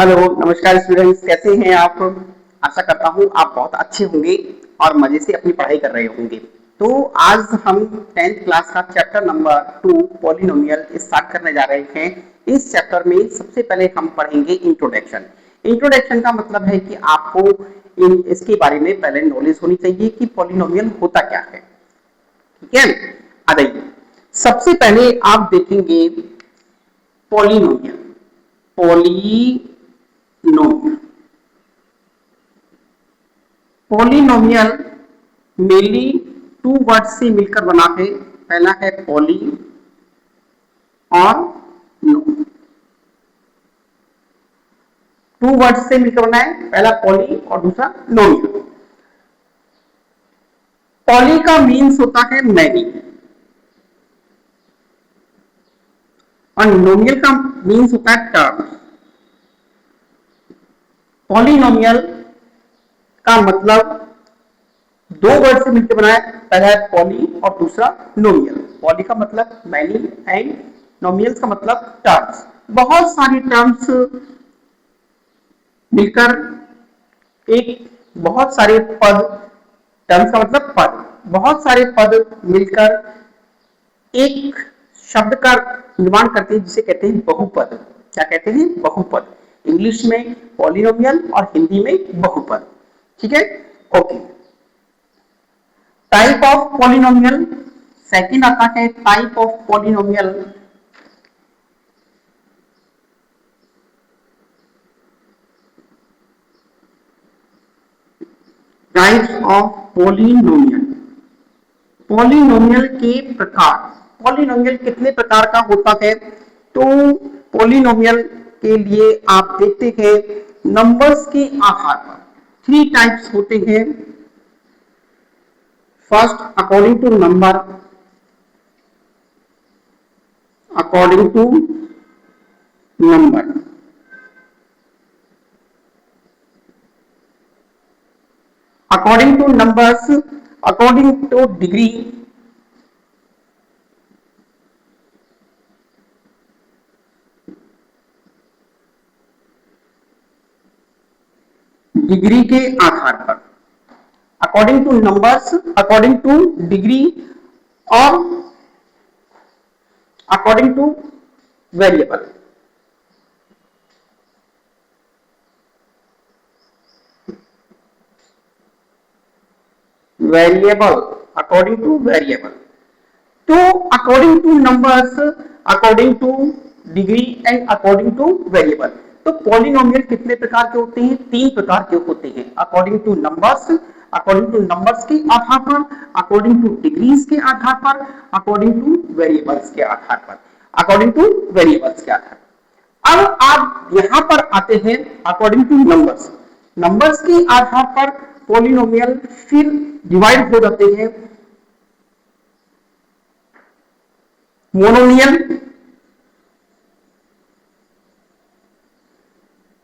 Hello, नमस्कार students, कैसे हैं आप? आशा करता हूँ आप बहुत अच्छे होंगे और मजे से अपनी पढ़ाई कर रहे होंगे। तो आज हम 10th क्लास का चैप्टर नंबर 2 पॉलिनोमियल स्टार्ट करने जा रहे हैं। इस चैप्टर में सबसे पहले हम पढ़ेंगे इंट्रोडक्शन। इंट्रोडक्शन का मतलब है कि आपको इसके बारे में पहले नॉलेज होनी चाहिए कि पॉलिनोमियल होता क्या है। ठीक है, आ जाइए। सबसे पहले आप देखेंगे polynomial. Polynomial polynomial mainly two word से मिलकर बना है। पहला है पॉली और नो। टू वर्ड से मिलकर बना है, पहला पॉली और दूसरा नोमियल। पॉली का मीन्स होता है मैनी और नोमियल का मीन्स होता है टर्म। पॉलिनोमियल का मतलब दो वर्ड से मिलकर बना है, पहला है पॉली और दूसरा नोमियल। पॉली का मतलब मैनी एंड नोमियल का मतलब टर्म्स। बहुत सारी टर्म्स मिलकर एक बहुत सारे पद, टर्म्स का मतलब पद, बहुत सारे पद मिलकर एक शब्द का निर्माण करते हैं जिसे कहते हैं बहुपद। क्या कहते हैं? बहुपद। इंग्लिश में पॉलिनोमियल और हिंदी में बहुपद। ठीक है, okay. Type of polynomial, second आता है type of polynomial. Types of polynomial, polynomial के प्रकार। पॉलिनोमियल कितने प्रकार का होता है? तो पॉलिनोमियल के लिए आप देखते हैं नंबर्स के आधार पर थ्री टाइप्स होते हैं। First, according to number, according to number. According to numbers, according to degree, degree के आधार पर। According to numbers, according to degree और according to variable. Variable, according to variable. तो according to numbers, according to degree and according to variable. तो polynomial कितने प्रकार के होते हैं? तीन प्रकार के होते हैं। According to numbers, according to numbers के आधार पर, अकॉर्डिंग टू डिग्रीज के आधार पर, अकॉर्डिंग टू वेरिएबल्स के आधार पर, अकॉर्डिंग टू वेरिएबल्स के आधार पर। अब आप यहां पर आते हैं अकॉर्डिंग टू नंबर्स। नंबर्स के आधार पर पॉलिनोमियल फिर डिवाइड हो जाते हैं monomial,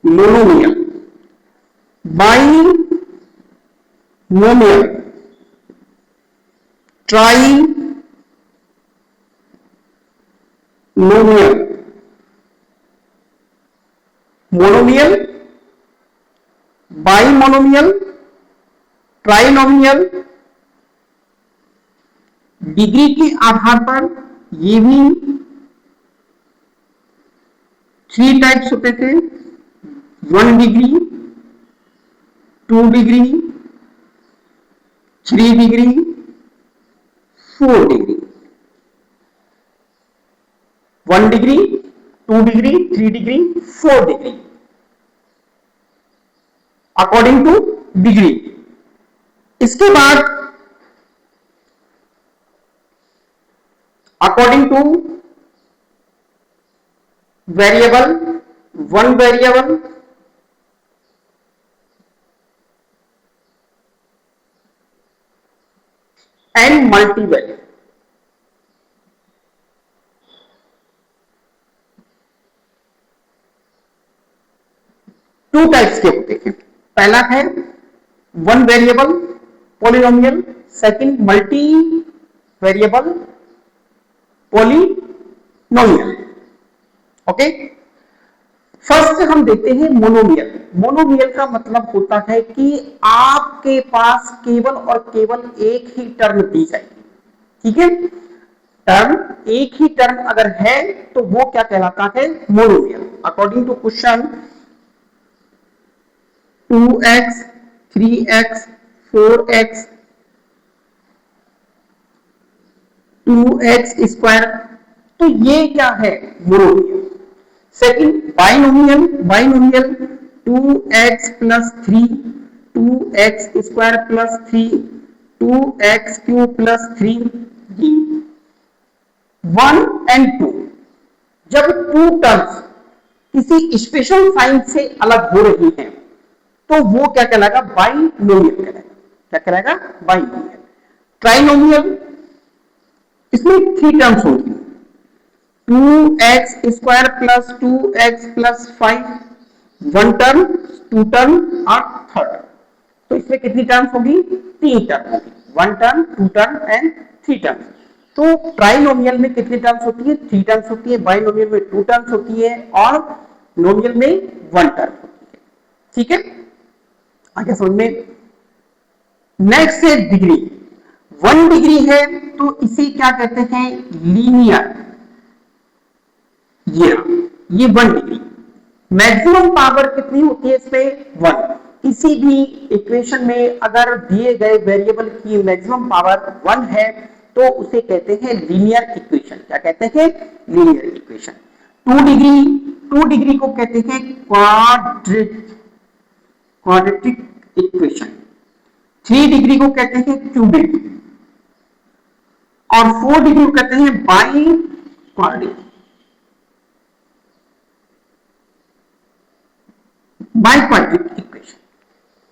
monomial, binomial, trinomial, monomial, binomial, trinomial. Degree के आधार पर ये भी थ्री टाइप्स होते थे, 1 degree, 2 degree, 3 degree, 4 degree. 1 degree, 2 degree, 3 degree, 4 degree according to degree. इसके बाद according to variable, 1 variable, and multi variable. Two types के होते हैं। पहला है 1 variable polynomial, second multi variable polynomial. Okay, first हम देखते हैं मोनोमियल। मोनोमियल का मतलब होता है कि आपके पास केवल और केवल एक ही टर्म दी जाएगी, ठीक है। टर्म एक ही टर्म अगर है तो वो क्या कहलाता है, monomial. According to question 2x 3x 4x 2x square, तो ये क्या है, monomial. Second binomial. Binomial 2x plus 3 2x square plus 3 2x cube plus 3 1 and 2। जब टू टर्म्स किसी स्पेशल साइन से अलग हो रही हैं तो वो क्या कहलाएगा, बाइनोमियल कहलाएगा। क्या कहलाएगा, बाइनोमियल। ट्राइनोमियल, इसमें 3 टर्म्स होंगी, 2x square plus 2x plus 5, 1 term 2 term और 3rd टर्म। तो इसमें कितनी टर्म्स होगी, 3 टर्म होगी, 1 टर्म 2 टर्म एंड 3 टर्म। तो ट्राइनोमियल में कितनी टर्म्स होती है, 3 टर्म्स होती है, बाइनोमियल में 2 टर्म्स होती है और नोमियल में 1 टर्म होती है, ठीक है। आगे समझ में। नेक्स्ट है डिग्री। 1 डिग्री है तो इसे क्या कहते हैं, लीनियर। ये 1 डिग्री। मैक्सिमम पावर कितनी होती है इसमें, 1। किसी भी इक्वेशन में अगर दिए गए वेरिएबल की मैक्सिमम पावर 1 है तो उसे कहते हैं लीनियर इक्वेशन। क्या कहते हैं, लीनियर इक्वेशन। 2 डिग्री को कहते हैं क्वाड्रेटिक इक्वेशन। 3 डिग्री को कहते हैं क्यूबिक और 4 डिग्री को कहते हैं बाइक्वाड्रिक। बाइक्वाड्रिक इक्वेशन,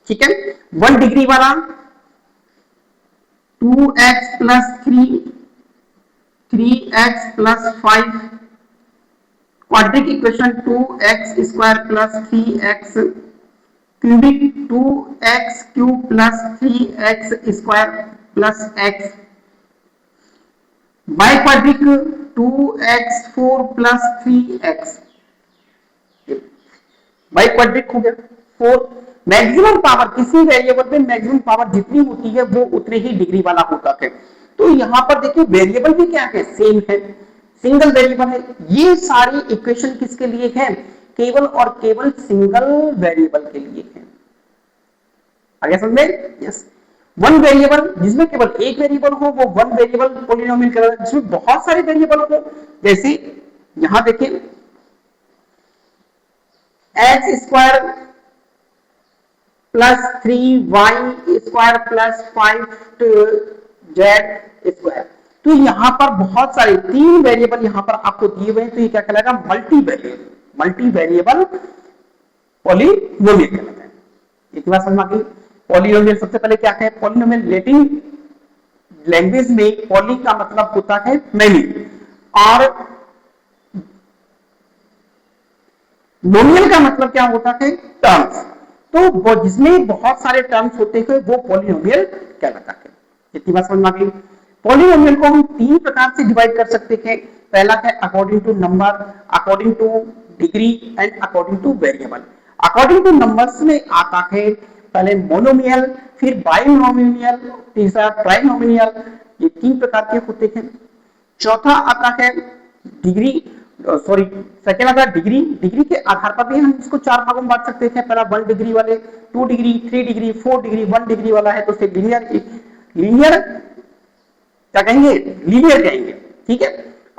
ठीक है। 1 डिग्री वाला 2x plus 3 3x plus 5, quadric equation 2x square plus 3x cubic 2x cube plus 3x square plus x, बाइक्वाड्रिक 2x4 plus 3x, बाइक्वाड्रिक हो गया 4। मैक्सिमम पावर, किसी वेरिएबल में मैक्सिमम पावर जितनी होती है वो उतने ही डिग्री वाला होता है। तो यहां पर देखिए वेरिएबल भी क्या है, सेम है, सिंगल वेरिएबल है। ये सारी इक्वेशन किसके लिए है, केवल और केवल सिंगल वेरिएबल के लिए है। आगे समझ में, यस। 1 वेरिएबल जिसमें केवल एक वेरिएबल हो वो 1 वेरिएबल पॉलिनोमियल कहलाता है। जिसमें बहुत सारे वेरिएबल हो, जैसे यहां देखिए x square plus 3y square plus 5z square. तो यहां पर बहुत सारे 3 वेरिएबल यहां पर आपको दिए हुए हैं, तो ये क्या कहलाएगा, मल्टी वेरिएबल पॉलिनोमियल कहलाता है। एक बात समझ में आ गई। पॉलिनोमियल सबसे पहले क्या है, पॉलिनोमियल लैटिन लैंग्वेज में पॉली का मतलब होता है मैनी और नोमियल का मतलब क्या होता है, टर्म्स। तो वो जिसमें बहुत सारे टर्म्स होते हैं वो पॉलिनोमियल कहलाता है। इतनी बात समझ में आ गई। पॉलिनोमियल को हम 3 प्रकार से डिवाइड कर सकते हैं। पहला है according to number, according to degree and according to variable. According to numbers में आता है पहले मोनोमियल, फिर बाइनोमियल, तीसरा ट्राइनोमियल। ये 3 प्रकार के होते हैं। चौथा आता है डिग्री, सॉरी सेकेंड आता है डिग्री। डिग्री के आधार पर भी हम इसको 4 भागों में बांट सकते हैं। पहला 1 डिग्री वाले, 2 डिग्री, 3 डिग्री, 4 डिग्री। 1 डिग्री वाला है तो उसे लीनियर क्या कहेंगे, लीनियर कहेंगे, ठीक है।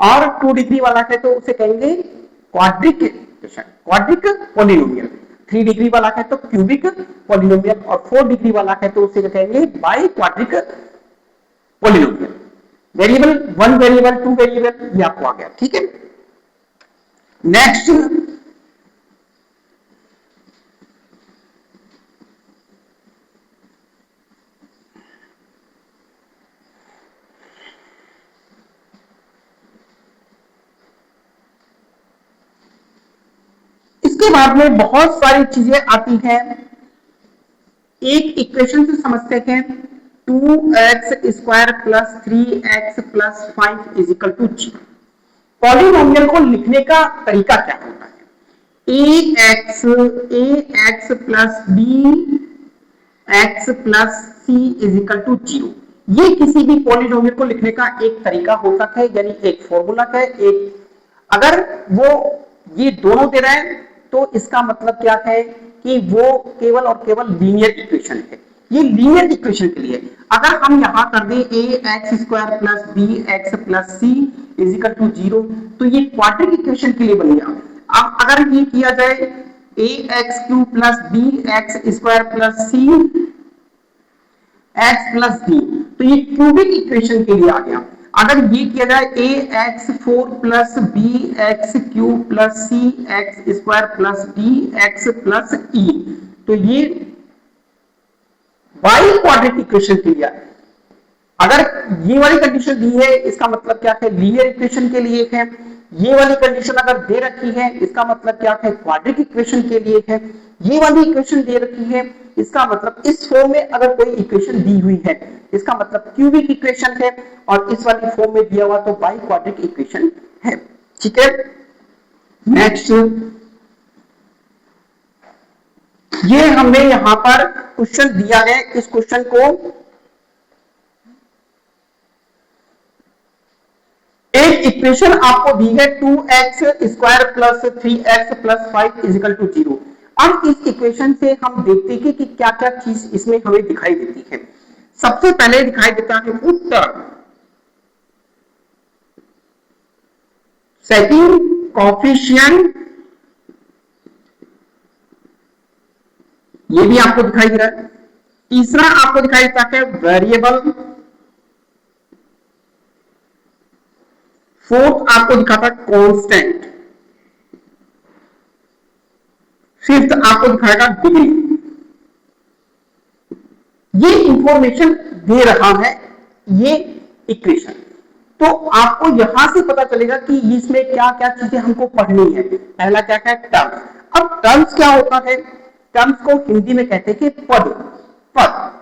और 2 डिग्री वाला है तो उसे कहेंगे क्वाड्रिक पॉलिनोमियल। 3 डिग्री वाला है तो क्यूबिक पॉलिनोमियल और 4 डिग्री वाला है तो उसे कहेंगे बाइक्वाड्रिक पॉलिनोमियल। वेरिएबल 1 वेरिएबल 2 वेरिएबल ये आपको आ गया, ठीक है। नेक्स्ट इसके बाद में बहुत सारी चीजें आती हैं। एक इक्वेशन से समझते हैं 2x square plus 3x plus 5 is equal to 0। Polynomial को लिखने का तरीका क्या होता है, ax plus b x plus C is equal to 0। ये किसी भी पॉलिनोमियल को लिखने का एक तरीका होता है, यानी एक फॉर्मूला है। एक अगर वो ये दोनों दे रहे हैं तो इसका मतलब क्या है कि वो केवल और केवल लीनियर इक्वेशन है। ये लीनियर इक्वेशन के लिए अगर हम यहां कर दें a x square plus b x plus C is equal to 0 तो ये क्वाड्रेटिक इक्वेशन के लिए बन गया। अब अगर ये किया जाए a x cube plus b x square plus c x plus d तो ये क्यूबिक इक्वेशन के लिए आ गया। अगर ये किया जाए a x 4 plus b x cube plus c x square plus d x plus e तो ये बाई क्वाड्रेटिक इक्वेशन के लिए आए। अगर ये वाली कंडीशन दी है इसका मतलब क्या है, लीनियर इक्वेशन के लिए है। ये वाली कंडीशन अगर दे रखी है इसका मतलब क्या है, क्वाड्रेटिक इक्वेशन के लिए है। ये वाली इक्वेशन दे रखी है इसका मतलब इस फॉर्म में अगर कोई इक्वेशन दी हुई है इसका मतलब क्यूबिक इक्वेशन है, और इस वाली फॉर्म में दिया हुआ तो बाई क्वाड्रेटिक इक्वेशन है। ठीक है, नेक्स्ट ये हमने यहां पर क्वेश्चन दिया है। इस क्वेश्चन को एक इक्वेशन आपको दी है 2x square plus 3x plus 5 is equal to 0। अब इस इक्वेशन से हम देखते हैं कि क्या क्या चीज इसमें हमें दिखाई देती है। सबसे पहले दिखाई देता है उत्तर, सेकंड कोफिशिएंट, ये भी आपको दिखाई दे रहा है। तीसरा आपको दिखाई देता है वेरिएबल, फोर्थ आपको दिखाता है कांस्टेंट, फिफ्थ आपको दिखाएगा डिग्री। ये इंफॉर्मेशन दे रहा है ये इक्वेशन, तो आपको यहां से पता चलेगा कि इसमें क्या क्या चीजें हमको पढ़नी है। पहला क्या है, टर्म्स। अब टर्म्स क्या होता है, टर्म्स को हिंदी में कहते हैं कि पद। पद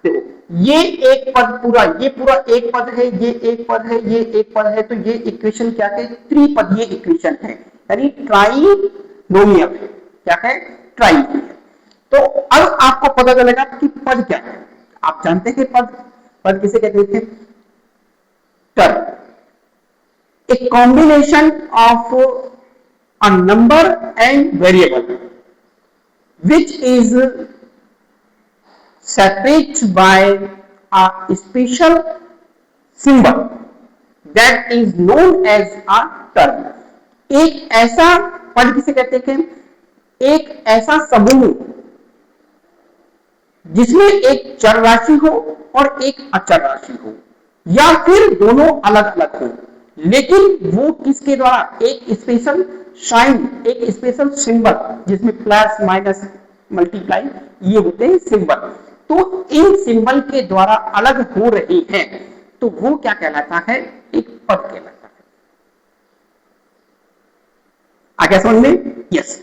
देखो, ये एक पद पूरा, ये पूरा एक पद है, ये एक पद है, ये एक पद है, तो ये इक्वेशन क्या है, त्रिपदीय इक्वेशन है, यानी ट्राइनोमियल है। क्या है, ट्राइनोमियल। तो अब आपको पता चलेगा कि पद क्या है। आप जानते हैं पद, पद किसे कहते थे, term, a combination of a number and variable which is separated by a special symbol that is known as a term। एक ऐसा पद किसे कहते हैं, एक ऐसा समूह जिसमें एक चर राशि हो और एक अचर राशि हो, या फिर दोनों अलग अलग हो, लेकिन वो किसके द्वारा, एक स्पेशल साइन, एक स्पेशल सिंबल जिसमें प्लस माइनस मल्टीप्लाई ये होते हैं सिंबल, तो इन सिंबल के द्वारा अलग हो रही है, तो वो क्या कहलाता है, एक पद कहलाता है। आगे समझ में, यस।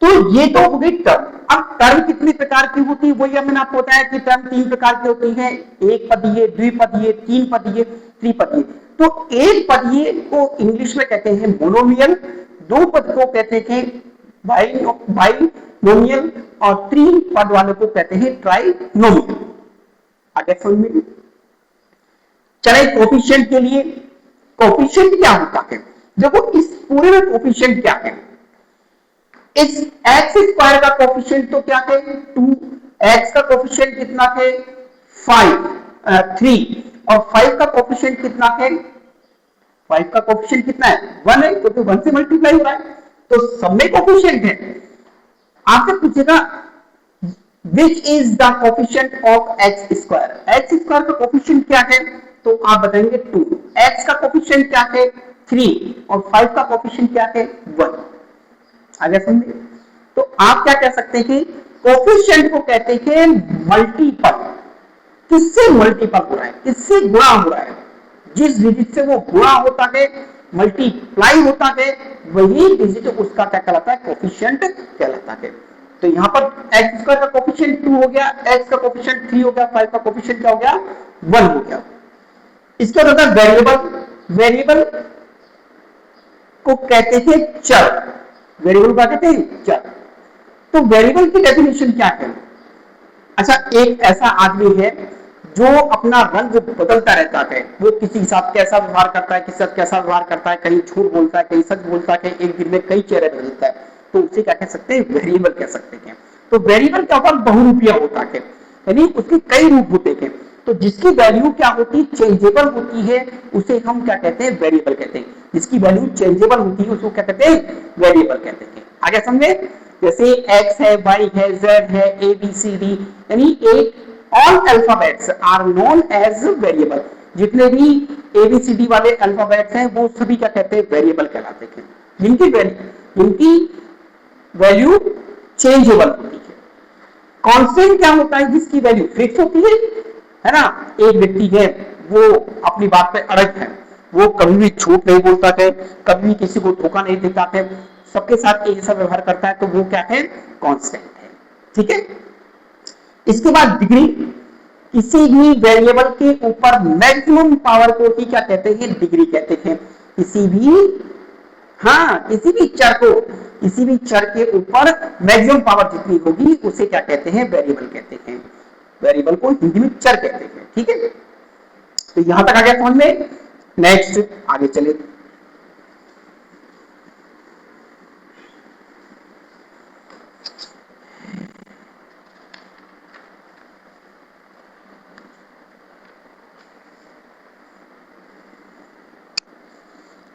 तो ये तो हो गई टर्म। अब टर्म कितनी प्रकार की होती है, वही मैंने आपको बताया कि टर्म 3 प्रकार की होती है, एक पदीय, द्विपदीय, तीन पदीय, त्रिपदीय। तो एक पदीय को इंग्लिश में कहते हैं मोनोमियल, दो पद को कहते हैं बाइनोमियल, और तीन पद वाले को कहते हैं ट्राइनोमियल। आगे समझ में, चले कोफिशिएंट के लिए। कोफिशिएंट क्या होता है, देखो इस पूरे में कोफिशिएंट क्या है, इस एक्स स्क्वायर का कोफिशिएंट तो क्या है 2, एक्स का कोफिशिएंट कितना है 3, और 5 का कोफिशिएंट कितना है, 5 का कोफिशिएंट कितना है 1 है, क्योंकि 1 से मल्टीप्लाई हो रहा है, तो सब में कोफिशिएंट है। आपसे पूछेगा which is the coefficient of x square, x square का कोफिशिएंट क्या है, तो आप बताएंगे 2, एक्स का कोफिशिएंट क्या है 3, और 5 का कोफिशिएंट क्या है 1। आगे समझिए, तो आप क्या कह सकते हैं कि कोफिशिएंट को कहते हैं मल्टीपल। किससे मल्टीपल हो रहा है, किससे गुणा हो रहा है, जिस डिजिट से वो गुणा होता है, मल्टीप्लाई होता है, वही डिजिट उसका क्या कहलाता है, कोफिशिएंट कहलाता है। तो यहां पर एक्स स्क्वायर का कोफिशिएंट 2 हो गया, एक्स का कोफिशिएंट 3 हो गया, 5 का कोफिशिएंट क्या हो गया 1 हो गया। इसके बाद होता है वेरिएबल। वेरिएबल को कहते हैं चर, वेरिएबल क्या कहते हैं? चर। तो वेरिएबल की डेफिनेशन क्या है? अच्छा, एक ऐसा आदमी है जो अपना रंग बदलता रहता है, वो किसी के साथ कैसा व्यवहार करता है, किसी साथ कैसा व्यवहार करता है, कहीं झूठ बोलता है, कहीं सच बोलता है, कहीं एक दिन में कई चेहरे बदलता है, तो उसे क्या कह सकते हैं? वेरिएबल कह सकते हैं। तो वेरिएबल क्या होता है? बहुरूपिया होता है, यानी उसके कई रूप होते हैं। तो जिसकी वैल्यू क्या होती है? चेंजेबल होती है, उसे हम क्या कहते हैं? वेरिएबल कहते हैं। जिसकी वैल्यू चेंजेबल होती है उसको क्या कहते हैं? वेरिएबल कहते हैं। आगे समझे? जैसे x है, y है, z है, a b c d, यानी all alphabets are known as variable. जितने भी ABCD वाले अल्फाबेट्स हैं वो सभी क्या कहते हैं? वेरिएबल कहलाते हैं। जिनकी वैल्यू चेंजेबल होती है। कांस्टेंट क्या होता है? जिसकी वैल्यू फिक्स होती है ना? एक व्यक्ति है, वो अपनी बात पे अड़ग है, वो कभी भी झूठ नहीं बोलता है, कभी भी किसी को धोखा नहीं देता है, सबके साथ एक जैसा व्यवहार करता है, तो वो क्या है? कांस्टेंट है। ठीक है। इसके बाद डिग्री, किसी भी वेरिएबल के ऊपर मैक्सिमम पावर को ही क्या कहते हैं? डिग्री कहते हैं। किसी भी चर के ऊपर मैक्सिमम पावर जितनी होगी उसे क्या कहते हैं? वेरिएबल कहते हैं। वेरिएबल को हिंदी में चर कहते हैं। ठीक है। तो यहां तक आ गया समझ में। नेक्स्ट आगे चले।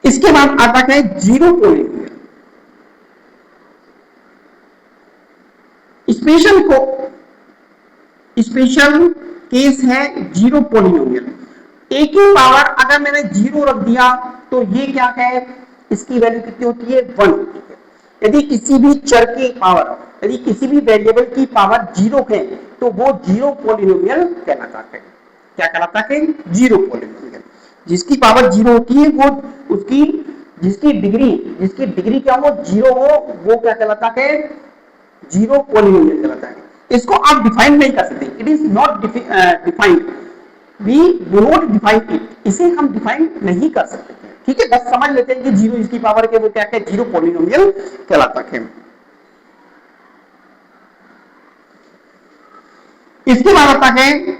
इसके बाद आता है जीरो पॉलिनोमियल। स्पेशल केस है जीरो पॉलिनोमियल। एक ही पावर अगर मैंने जीरो रख दिया तो ये क्या है? इसकी वैल्यू कितनी होती है? 1 होती है। यदि किसी भी चर की पावर, यदि किसी भी वेरिएबल की पावर जीरो है तो वो जीरो पॉलिनोमियल कहलाता है। क्या कहलाता है? Zero polynomial. जिसकी पावर जीरो होती है वो उसकी जिसकी डिग्री क्या हो? जीरो हो, वो क्या कहलाता है? जीरो पॉलिनोमियल कहलाता है। इसको आप डिफाइन नहीं कर सकते। It is not defined, we do not define it. इसे हम डिफाइन नहीं कर सकते। ठीक है, बस समझ लेते हैं कि जीरो इसकी पावर के वो क्या है? जीरो पॉलिनोमियल कहलाता है। इसके बाद आता है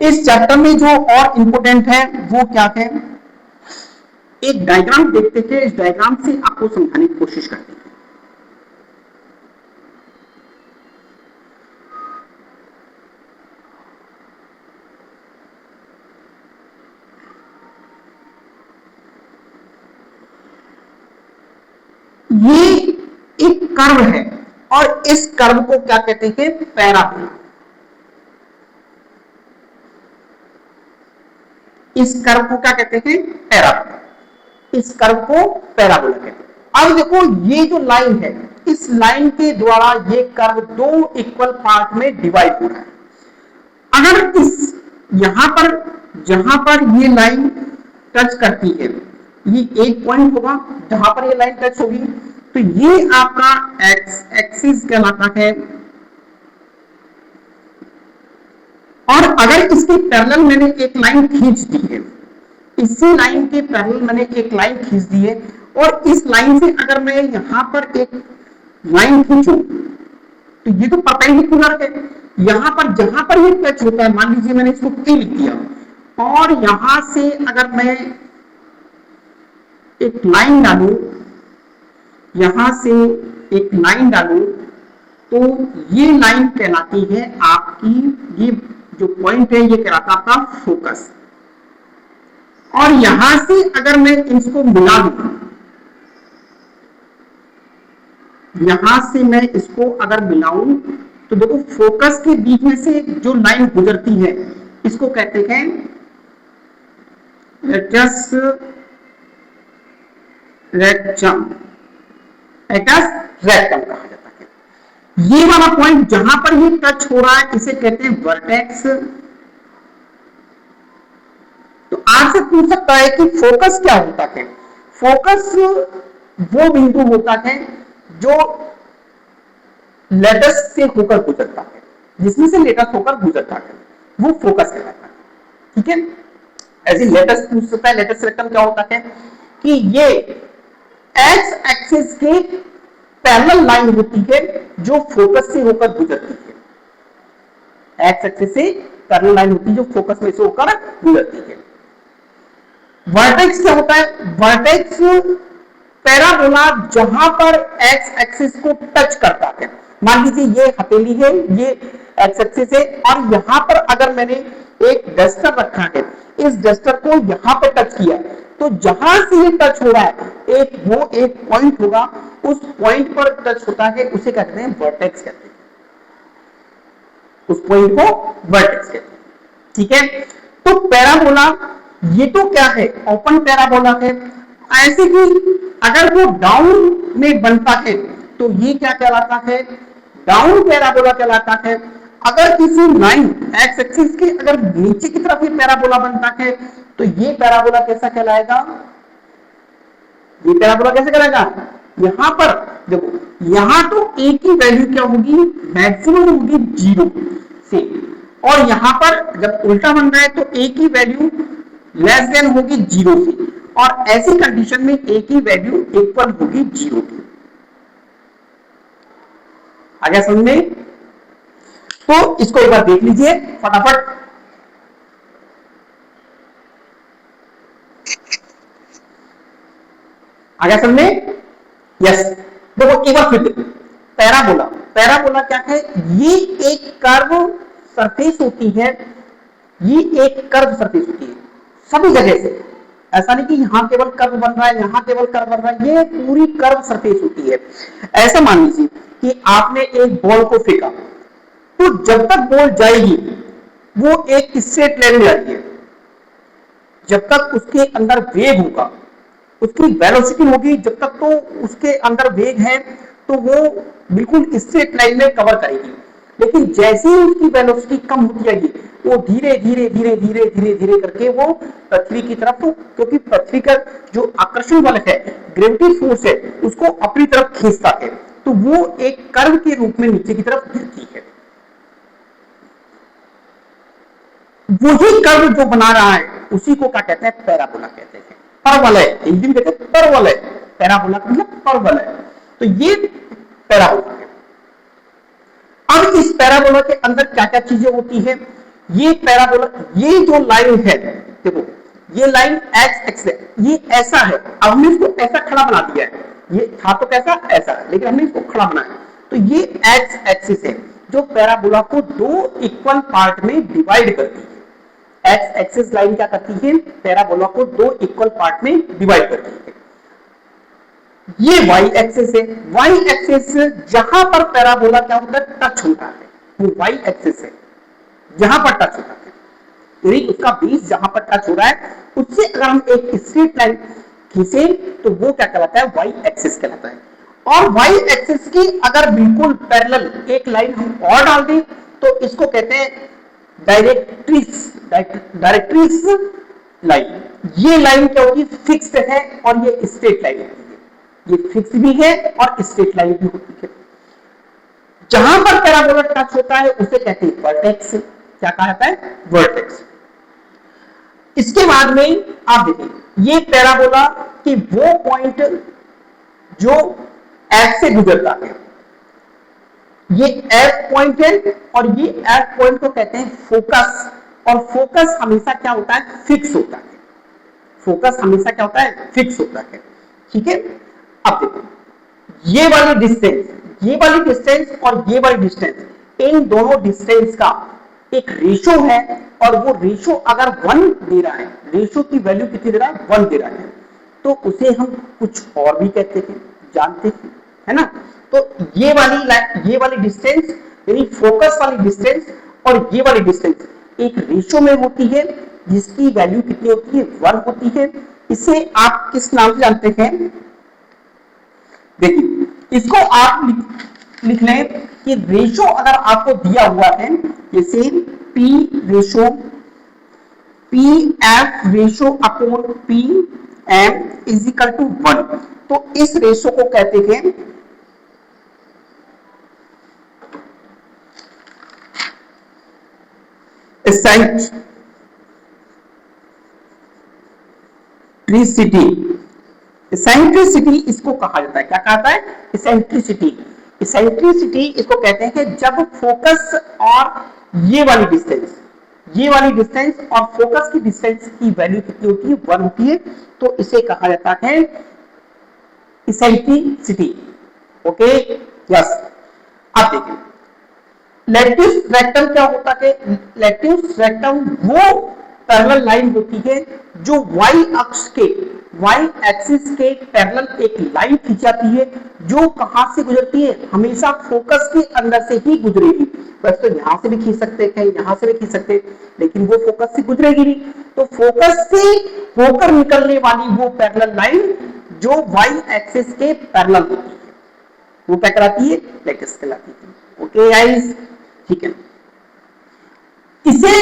इस चैप्टर में जो और इंपोर्टेंट है वो क्या है? एक डायग्राम देखते थे, इस डायग्राम से आपको समझाने की कोशिश करते हैं। ये एक कर्व है और इस कर्व को क्या कहते हैं? पैराबोला। इस कर्व को क्या कहते हैं? पैराबोला। इस कर्व को पैराबोला कहते हैं। अब देखो ये जो लाइन है, इस लाइन के द्वारा ये कर्व दो इक्वल पार्ट में डिवाइड हो रहा है। अगर इस यहां पर जहां पर ये लाइन टच करती है, ये एक पॉइंट होगा जहां पर ये लाइन टच होगी, तो ये आपका एक्स एक्सिस कहलाता है। और अगर इसके पैरेलल मैंने एक लाइन खींच दी है, इसी लाइन के पैरेलल मैंने एक लाइन खींच दी है, और इस लाइन से अगर मैं यहां पर एक लाइन खींचूं तो ये तो परपेंडिकुलर है। यहां पर जहां पर ये टच होता है, मान लीजिए मैंने इसको P लिख दिया, और यहां से अगर मैं एक लाइन डालूं, यहां से एक लाइन डालूं, तो ये लाइन कहलाती है आपकी, ये जो पॉइंट है ये कहलाता है आपका फोकस। और यहां से अगर मैं इसको मिला दूं, यहां से मैं इसको अगर मिलाऊं, तो देखो फोकस के बीच में से जो लाइन गुजरती है इसको कहते हैं रेक्टम कहा जाता है। ये वाला पॉइंट जहां पर ये टच हो रहा है इसे कहते हैं वर्टेक्स। तो आपसे पूछ सकता है कि फोकस क्या होता है? फोकस वो बिंदु होता है जो लेटस से होकर गुजरता है, जिसमें से लेटस होकर गुजरता है, वो फोकस कहलाता है। ठीक है, ऐसे लेटेस्ट पूछ सकता है। लेटेस्ट रेक्टम क्या होता है कि ये एक्स एक्सिस के पैरेलल लाइन होती है जो फोकस से होकर गुजरती है। एक्स एक्सिस से पैरेलल लाइन होती है जो फोकस में से होकर गुजरती है। वर्टेक्स क्या होता है? वर्टेक्स पैराबोला जहां पर एक्स एक्सिस को टच करता है। मान लीजिए ये हथेली है, ये एक्स एक्सिस है, और यहां पर अगर मैंने एक डस्टर रखा है, इस डस्टर को यहां पर टच किया, तो जहां से ये टच हो रहा है एक पॉइंट होगा, उस पॉइंट पर टच होता है, उसे कहते हैं वर्टेक्स कहते हैं। उस पॉइंट को वर्टेक्स कहते हैं। ठीक है, तो पैराबोला ये तो क्या है? ओपन पैराबोला है। ऐसे ही अगर वो डाउन में बनता है तो ये क्या कहलाता है? डाउन पैराबोला कहलाता है। अगर किसी लाइन एक्स एक्सिस के अगर नीचे की तरफ ये पैराबोला बनता है तो ये पैराबोला कैसा कहलाएगा? ये पैराबोला कैसे कहलाएगा? यहां पर देखो, यहां तो ए की वैल्यू क्या होगी? मैक्सिमम होगी 0 से, और यहां पर जब उल्टा बन रहा है तो ए की वैल्यू लेस देन होगी 0 से, और ऐसी कंडीशन में ए की वैल्यू इक्वल होगी 0 की। आ गया समझ में? तो इसको एक बार देख लीजिए फटाफट। आ गया समझ में? यस। देखो एक बार फिर देखो, पैराबोला, पैराबोला क्या है? ये एक कर्व सरफेस होती है। ये एक कर्व सरफेस होती है सभी जगह से। ऐसा नहीं कि यहां केवल कर्व बन रहा है, यहां केवल कर्व बन रहा है, ये पूरी कर्व सरफेस होती है। ऐसा मान लीजिए कि आपने एक बॉल को फेंका, तो जब तक बॉल जाएगी वो एक स्ट्रेट लाइन में जाती है। जब तक उसके अंदर वेग होगा, उसकी वेलोसिटी होगी, जब तक तो उसके अंदर वेग है तो वो बिल्कुल स्ट्रेट लाइन में कवर करेगी। लेकिन जैसे ही उसकी वेलोसिटी कम होती जाएगी, वो धीरे धीरे धीरे धीरे धीरे धीरे करके वो पृथ्वी की तरफ, क्योंकि पृथ्वी का जो आकर्षण बल है, ग्रेविटी फोर्स है, उसको अपनी तरफ खींचता है, तो वो एक कर्व के रूप में नीचे की तरफ गिरती है। वही कर्व जो बना रहा है उसी को क्या कहते हैं? पैराबोला कहते हैं। परवलय, हिंदी में कहते हैं परवलय। पैराबोला का मतलब परवलय। तो ये पैराबोला है। अब इस पैराबोला के अंदर क्या क्या चीजें होती है? ये पैराबोला, ये जो लाइन है, देखो ये लाइन एक्स एक्स है, ये ऐसा है। अब हमने इसको ऐसा खड़ा बना दिया है। ये था तो कैसा? ऐसा, लेकिन हमने इसको खड़ा बनाया। तो ये एक्स एक्सिस है जो पैराबोला को दो इक्वल पार्ट में डिवाइड करती है। एक्स एक्सिस लाइन क्या करती है? पैराबोला को दो इक्वल पार्ट में डिवाइड करती है। ये वाई एक्सिस है। वाई एक्सिस जहां पर पैराबोला क्या होता है? टच होता है, वो वाई एक्सिस है जहां पर टच होता है। यानी उसका बेस जहां पर टच हो रहा है, उससे अगर हम एक स्ट्रेट लाइन खींचे तो वो क्या कहलाता है? वाई एक्सिस कहलाता है। और वाई एक्सिस की अगर बिल्कुल पैरेलल एक लाइन हम और डाल दें तो इसको कहते हैं डायरेक्ट्रिक्स, डायरेक्ट्रिक्स लाइन। ये लाइन क्या होगी? फिक्स्ड है, और ये स्ट्रेट लाइन होती है। ये फिक्स भी है और स्ट्रेट लाइन भी होती है। जहां पर पैराबोला टच होता है उसे कहते हैं वर्टेक्स। क्या कहा जाता है? वर्टेक्स। इसके बाद में आप देखिए, ये पैराबोला की वो पॉइंट जो एफ से गुजरता है, ये एफ पॉइंट है, और ये एफ पॉइंट को कहते हैं फोकस। और फोकस हमेशा क्या होता है? फिक्स होता है। फोकस हमेशा क्या होता है? फिक्स होता है। ठीक है, अब देखो ये वाली डिस्टेंस, ये वाली डिस्टेंस और ये वाली डिस्टेंस, इन दोनों डिस्टेंस का एक रेशो है, और वो रेशो अगर 1 दे रहा है, रेशो की वैल्यू कितनी दे रहा है? 1 दे रहा है, तो उसे हम कुछ और भी कहते हैं, जानते हैं, है ना? तो ये वाली डिस्टेंस यानी फोकस वाली डिस्टेंस और ये वाली डिस्टेंस एक रेशो में होती है, जिसकी वैल्यू कितनी होती है? 1 होती है। इसे आप किस नाम से जानते हैं? देखिए, इसको आप लिख लें कि रेशो अगर आपको दिया हुआ है, जैसे P ratio, P F ratio upon P M is equal to 1, तो इस रेशो को कहते हैं साइट इसेंट्रिसिटी इसको कहा जाता है, क्या कहता है? इसेंट्रिसिटी। इसेंट्रिसिटी इसको कहते हैं कि जब फोकस और ये वाली डिस्टेंस और फोकस की डिस्टेंस की वैल्यू कितनी होती है? 1 होती है, तो इसे कहा जाता है इसेंट्रिसिटी। Okay, yes. अब देखिए लैटिस रेक्टम क्या होता है? लैटिस रेक्टम वो पैरेलल लाइन होती है जो वाई एक्सिस के पैरेलल एक लाइन खींचाती है, जो कहां से गुजरती है? हमेशा फोकस के अंदर से ही गुजरेगी। वैसे तो यहां से भी खींच सकते हैं, यहां से भी खींच सकते हैं, लेकिन वो फोकस से गुजरेगी नहीं। तो फोकस से होकर निकलने वाली वो पैरेलल लाइन जो वाई एक्सिस के पैरेलल होती है, वो क्या कहलाती है? लैटिस कहलाती है। ओके गाइस, ठीक है। इसे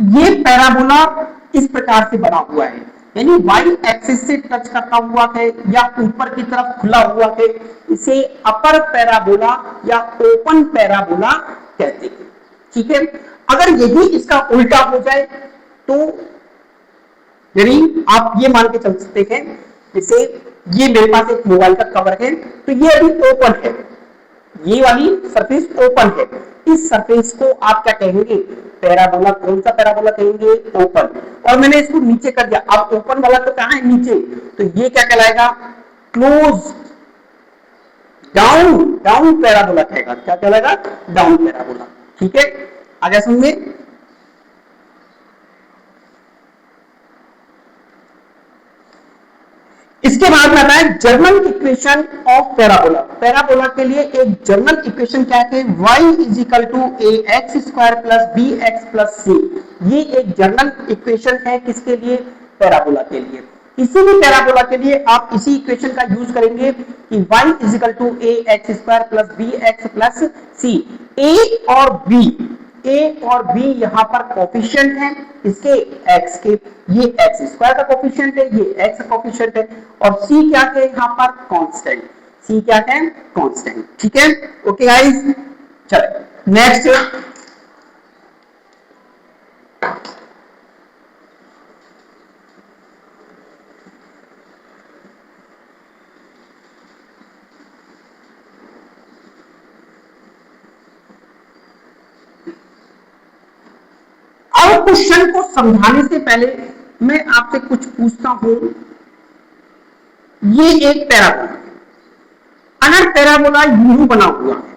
ये पैराबोला इस प्रकार से बना हुआ है, यानी वाई एक्सिस से टच करता हुआ है या ऊपर की तरफ खुला हुआ है, इसे अपर पैराबोला या ओपन पैराबोला कहते हैं। ठीक है, अगर यही इसका उल्टा हो जाए तो यानी आप ये मान के चल सकते हैं, जैसे ये मेरे पास एक मोबाइल का कवर है, तो ये अभी ओपन है, ये वाली सरफेस ओपन है, इस सरफेस को आप क्या कहेंगे? पैराबोला। कौन सा पैराबोला कहेंगे? ओपन। और मैंने इसको नीचे कर दिया, अब ओपन वाला तो कहां है? नीचे, तो ये क्या कहलाएगा? क्लोज डाउन पैराबोला कहेगा। क्या कहलाएगा? Down parabola. ठीक है, आगे समझ में? इसके बाद आता है जर्मन इक्वेशन ऑफ पैराबोला। पैराबोला के लिए एक जर्मन इक्वेशन क्या है? y is equal to a x square plus b x plus c. ये एक जर्मन इक्वेशन है किसके लिए? पैराबोला के लिए। किसी भी पैराबोला के लिए आप इसी इक्वेशन का यूज करेंगे कि y is equal to a x square plus b x plus c. A और बी यहां पर कोफिशिएंट हैं इसके x के, ये एक्स स्क्वायर का कोफिशिएंट है, ये x का कोफिशिएंट है, और c क्या है? यहां पर कांस्टेंट। c क्या है? कांस्टेंट। ठीक है, ओके गाइस, चलो नेक्स्ट। अब क्वेश्चन को समझाने से पहले मैं आपसे कुछ पूछता हूं। ये एक पैराबोला है, अगर पैराबोला यूं बना हुआ है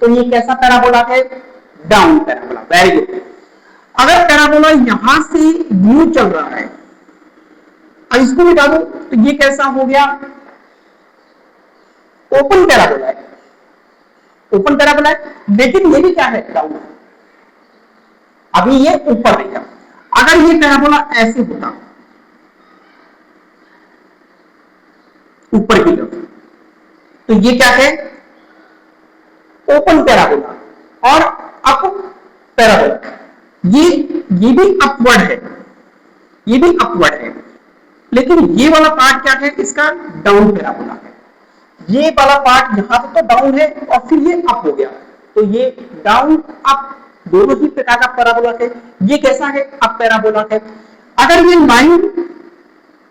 तो ये कैसा पैराबोला है? Down parabola. Very good. अगर पैराबोला यहां से यूं चल रहा है और इसको मिटा दो तो ये कैसा हो गया? ओपन पैराबोला है। ओपन पैराबोला है, लेकिन ये भी क्या है? डाउन। अभी ये ऊपर नहीं था। अगर ये पैराबोला ऐसे होता ऊपर की तरफ, तो ये क्या है? ओपन पैराबोला और अप पैराबोला। ये भी अपवर्ड है, ये भी अपवर्ड है, लेकिन ये वाला पार्ट क्या है? इसका डाउन पैराबोला है। ये वाला पार्ट यहां से तो डाउन है और फिर ये अप हो गया, तो ये डाउन अप दोनों ही प्रकार का पैराबोला है। ये कैसा है? अप पैराबोला है। अगर ये लाइन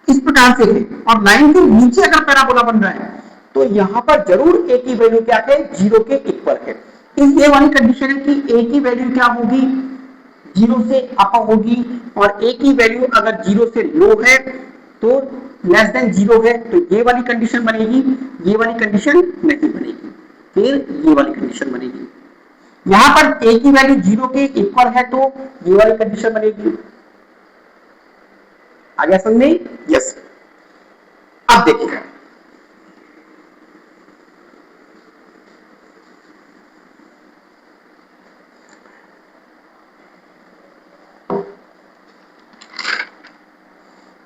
इस प्रकार से है और लाइन के नीचे अगर पैराबोला बन रहा है तो यहां पर जरूर ए की वैल्यू क्या है? 0 के इक्वल है। इस ये वाली कंडीशन है कि ए की वैल्यू क्या होगी? 0 से अप होगी, और ए की वैल्यू अगर 0 से लो है तो लेस देन 0 है, तो ये वाली कंडीशन बनेगी, ये वाली कंडीशन नहीं बनेगी, फिर ये वाली कंडीशन बनेगी। यहां पर ए की वैल्यू 0 के इक्वल है तो ये वाली कंडीशन बनेगी। आ गया समझ में? यस। अब देखिए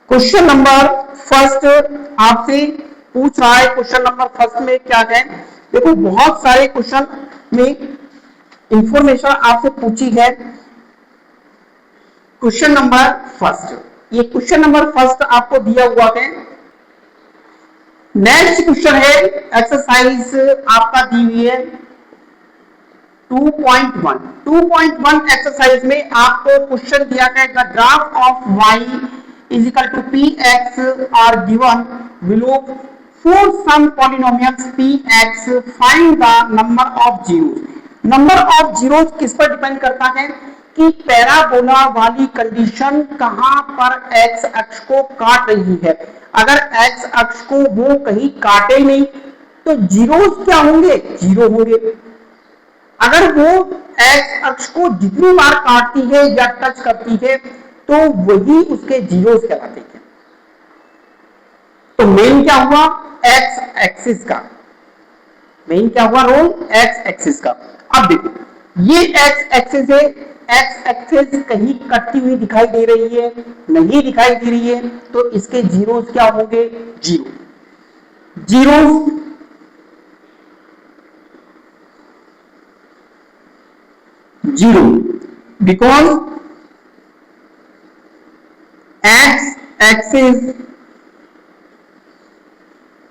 क्वेश्चन नंबर फर्स्ट आपसे पूछ रहा है। क्वेश्चन नंबर फर्स्ट में क्या है? देखो बहुत सारे क्वेश्चन में इंफॉर्मेशन आपसे पूछी है। क्वेश्चन नंबर फर्स्ट, ये क्वेश्चन नंबर फर्स्ट आपको दिया हुआ है। नेक्स्ट क्वेश्चन है एक्सरसाइज आपका दी हुई है 2.1 एक्सरसाइज में आपको क्वेश्चन दिया गया the graph of y is equal to px are given below. For some polynomials px find the number of zeros. Number of zeros किस पर डिपेंड करता है कि पैराबोला वाली कंडीशन कहां पर एक्स अक्ष को काट रही है। अगर एक्स अक्ष को वो कहीं काटे नहीं तो जीरोस क्या होंगे, जीरो होंगे। अगर वो एक्स अक्ष को जितनी बार काटती है या टच करती है तो वही उसके जीरोस कहलाते हैं। तो मेन क्या हुआ, एक्स एक्सिस का, मेन क्या हुआ रोल, एक्स एक्सिस का। अब देखो ये एक्स एक्सिस है, एक्स एक्सिस कहीं कटती हुई दिखाई दे रही है, नहीं दिखाई दे रही है, तो इसके जीरोस क्या होंगे, zero, zeros zero, because x axis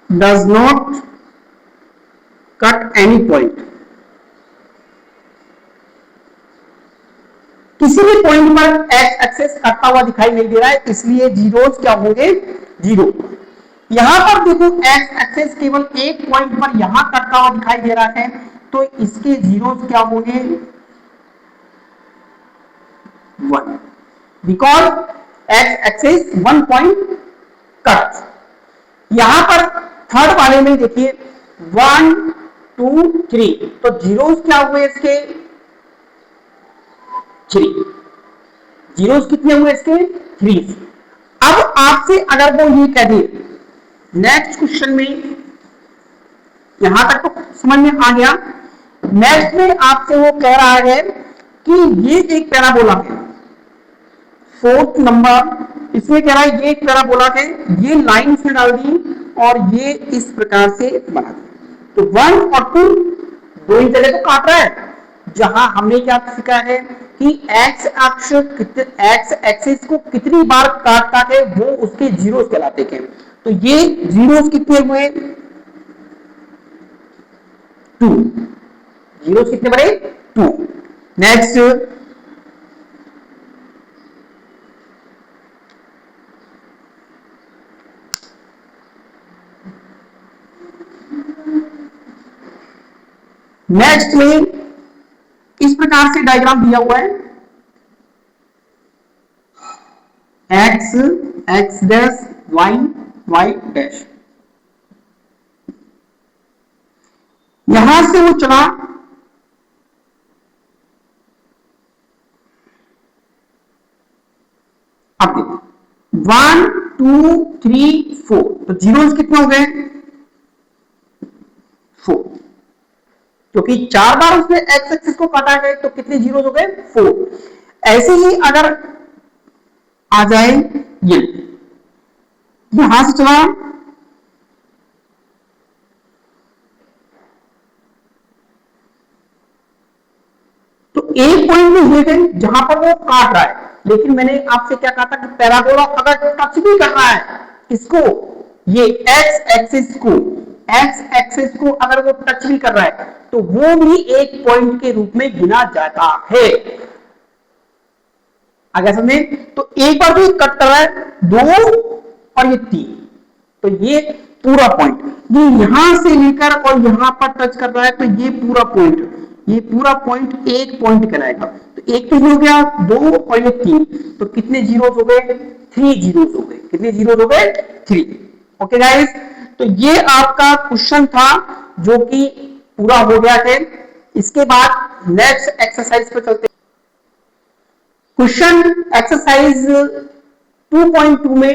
does not cut any point। किसी भी पॉइंट पर एक्स एक्सिस कटता हुआ दिखाई नहीं दे रहा है, इसलिए जीरोस क्या होंगे, जीरो। यहां पर देखो एक्स एक्सिस केवल एक पॉइंट पर यहां कटता हुआ दिखाई दे रहा है, तो इसके जीरोस क्या होंगे, 1, because x axis 1 point cut. यहां पर थर्ड वाले में देखिए 1 2 3, तो जीरोस क्या हुए इसके, 3, जीरोस कितने हुए इसके, 3। अब आपसे अगर वो ये कह दे नेक्स्ट क्वेश्चन में, यहां तक तो समझ में आ गया, नेक्स्ट में आपसे वो कह रहा है कि ये एक पैराबोला है, 4th नंबर, इसमें कह रहा है ये एक पैराबोला है, ये लाइन से डाल दी और ये इस प्रकार से बना दिया, तो 1 और 2 दो ही जगह को काट रहा है। जहां हमने क्या सीखा है कि एक्स अक्ष एक्स एक्सिस को कितनी बार काटता है वो उसके जीरोस कहलाते हैं। तो ये जीरोस कितने हुए, 2, जीरोस कितने बड़े, 2। नेक्स्ट नेक्स्ट में इस प्रकार से डायग्राम दिया हुआ है, x x dash y y dash, यहां से वो चला अब देखो 1 2 3 4, तो जीरोस कितने हो गए, 4, क्योंकि 4 बार उसने एक्स एक्सिस को काटा है तो कितने जीरोस हो गए, 4। ऐसे ही अगर आ जाए ये यहां से चला तो एक पॉइंट में ये है जहां पर वो काट रहा है, लेकिन मैंने आपसे क्या कहा था कि पैराबोला अगर टच भी कर रहा है इसको, ये एक्स एक्सिस को अगर वो टच भी कर रहा है तो वो भी एक पॉइंट के रूप में गिना जाता है। आगे समझे, तो एक बार भी कट कर रहा है, 2 और ये 3, तो ये पूरा पॉइंट, ये यहां से लेकर और यहां पर टच कर रहा है, तो ये पूरा पॉइंट एक पॉइंट कहलाएगा। तो एक तो हो गया, 2 और ये 3, तो कितने जीरोस हो गए, 3 जीरोस हो गए। कितने जीरोस हो गए, 3। ओके गाइस, तो ये आपका क्वेश्चन था जो कि पूरा हो गया है। इसके बाद नेक्स्ट एक्सरसाइज पे चलते हैं। क्वेश्चन एक्सरसाइज 2.2 में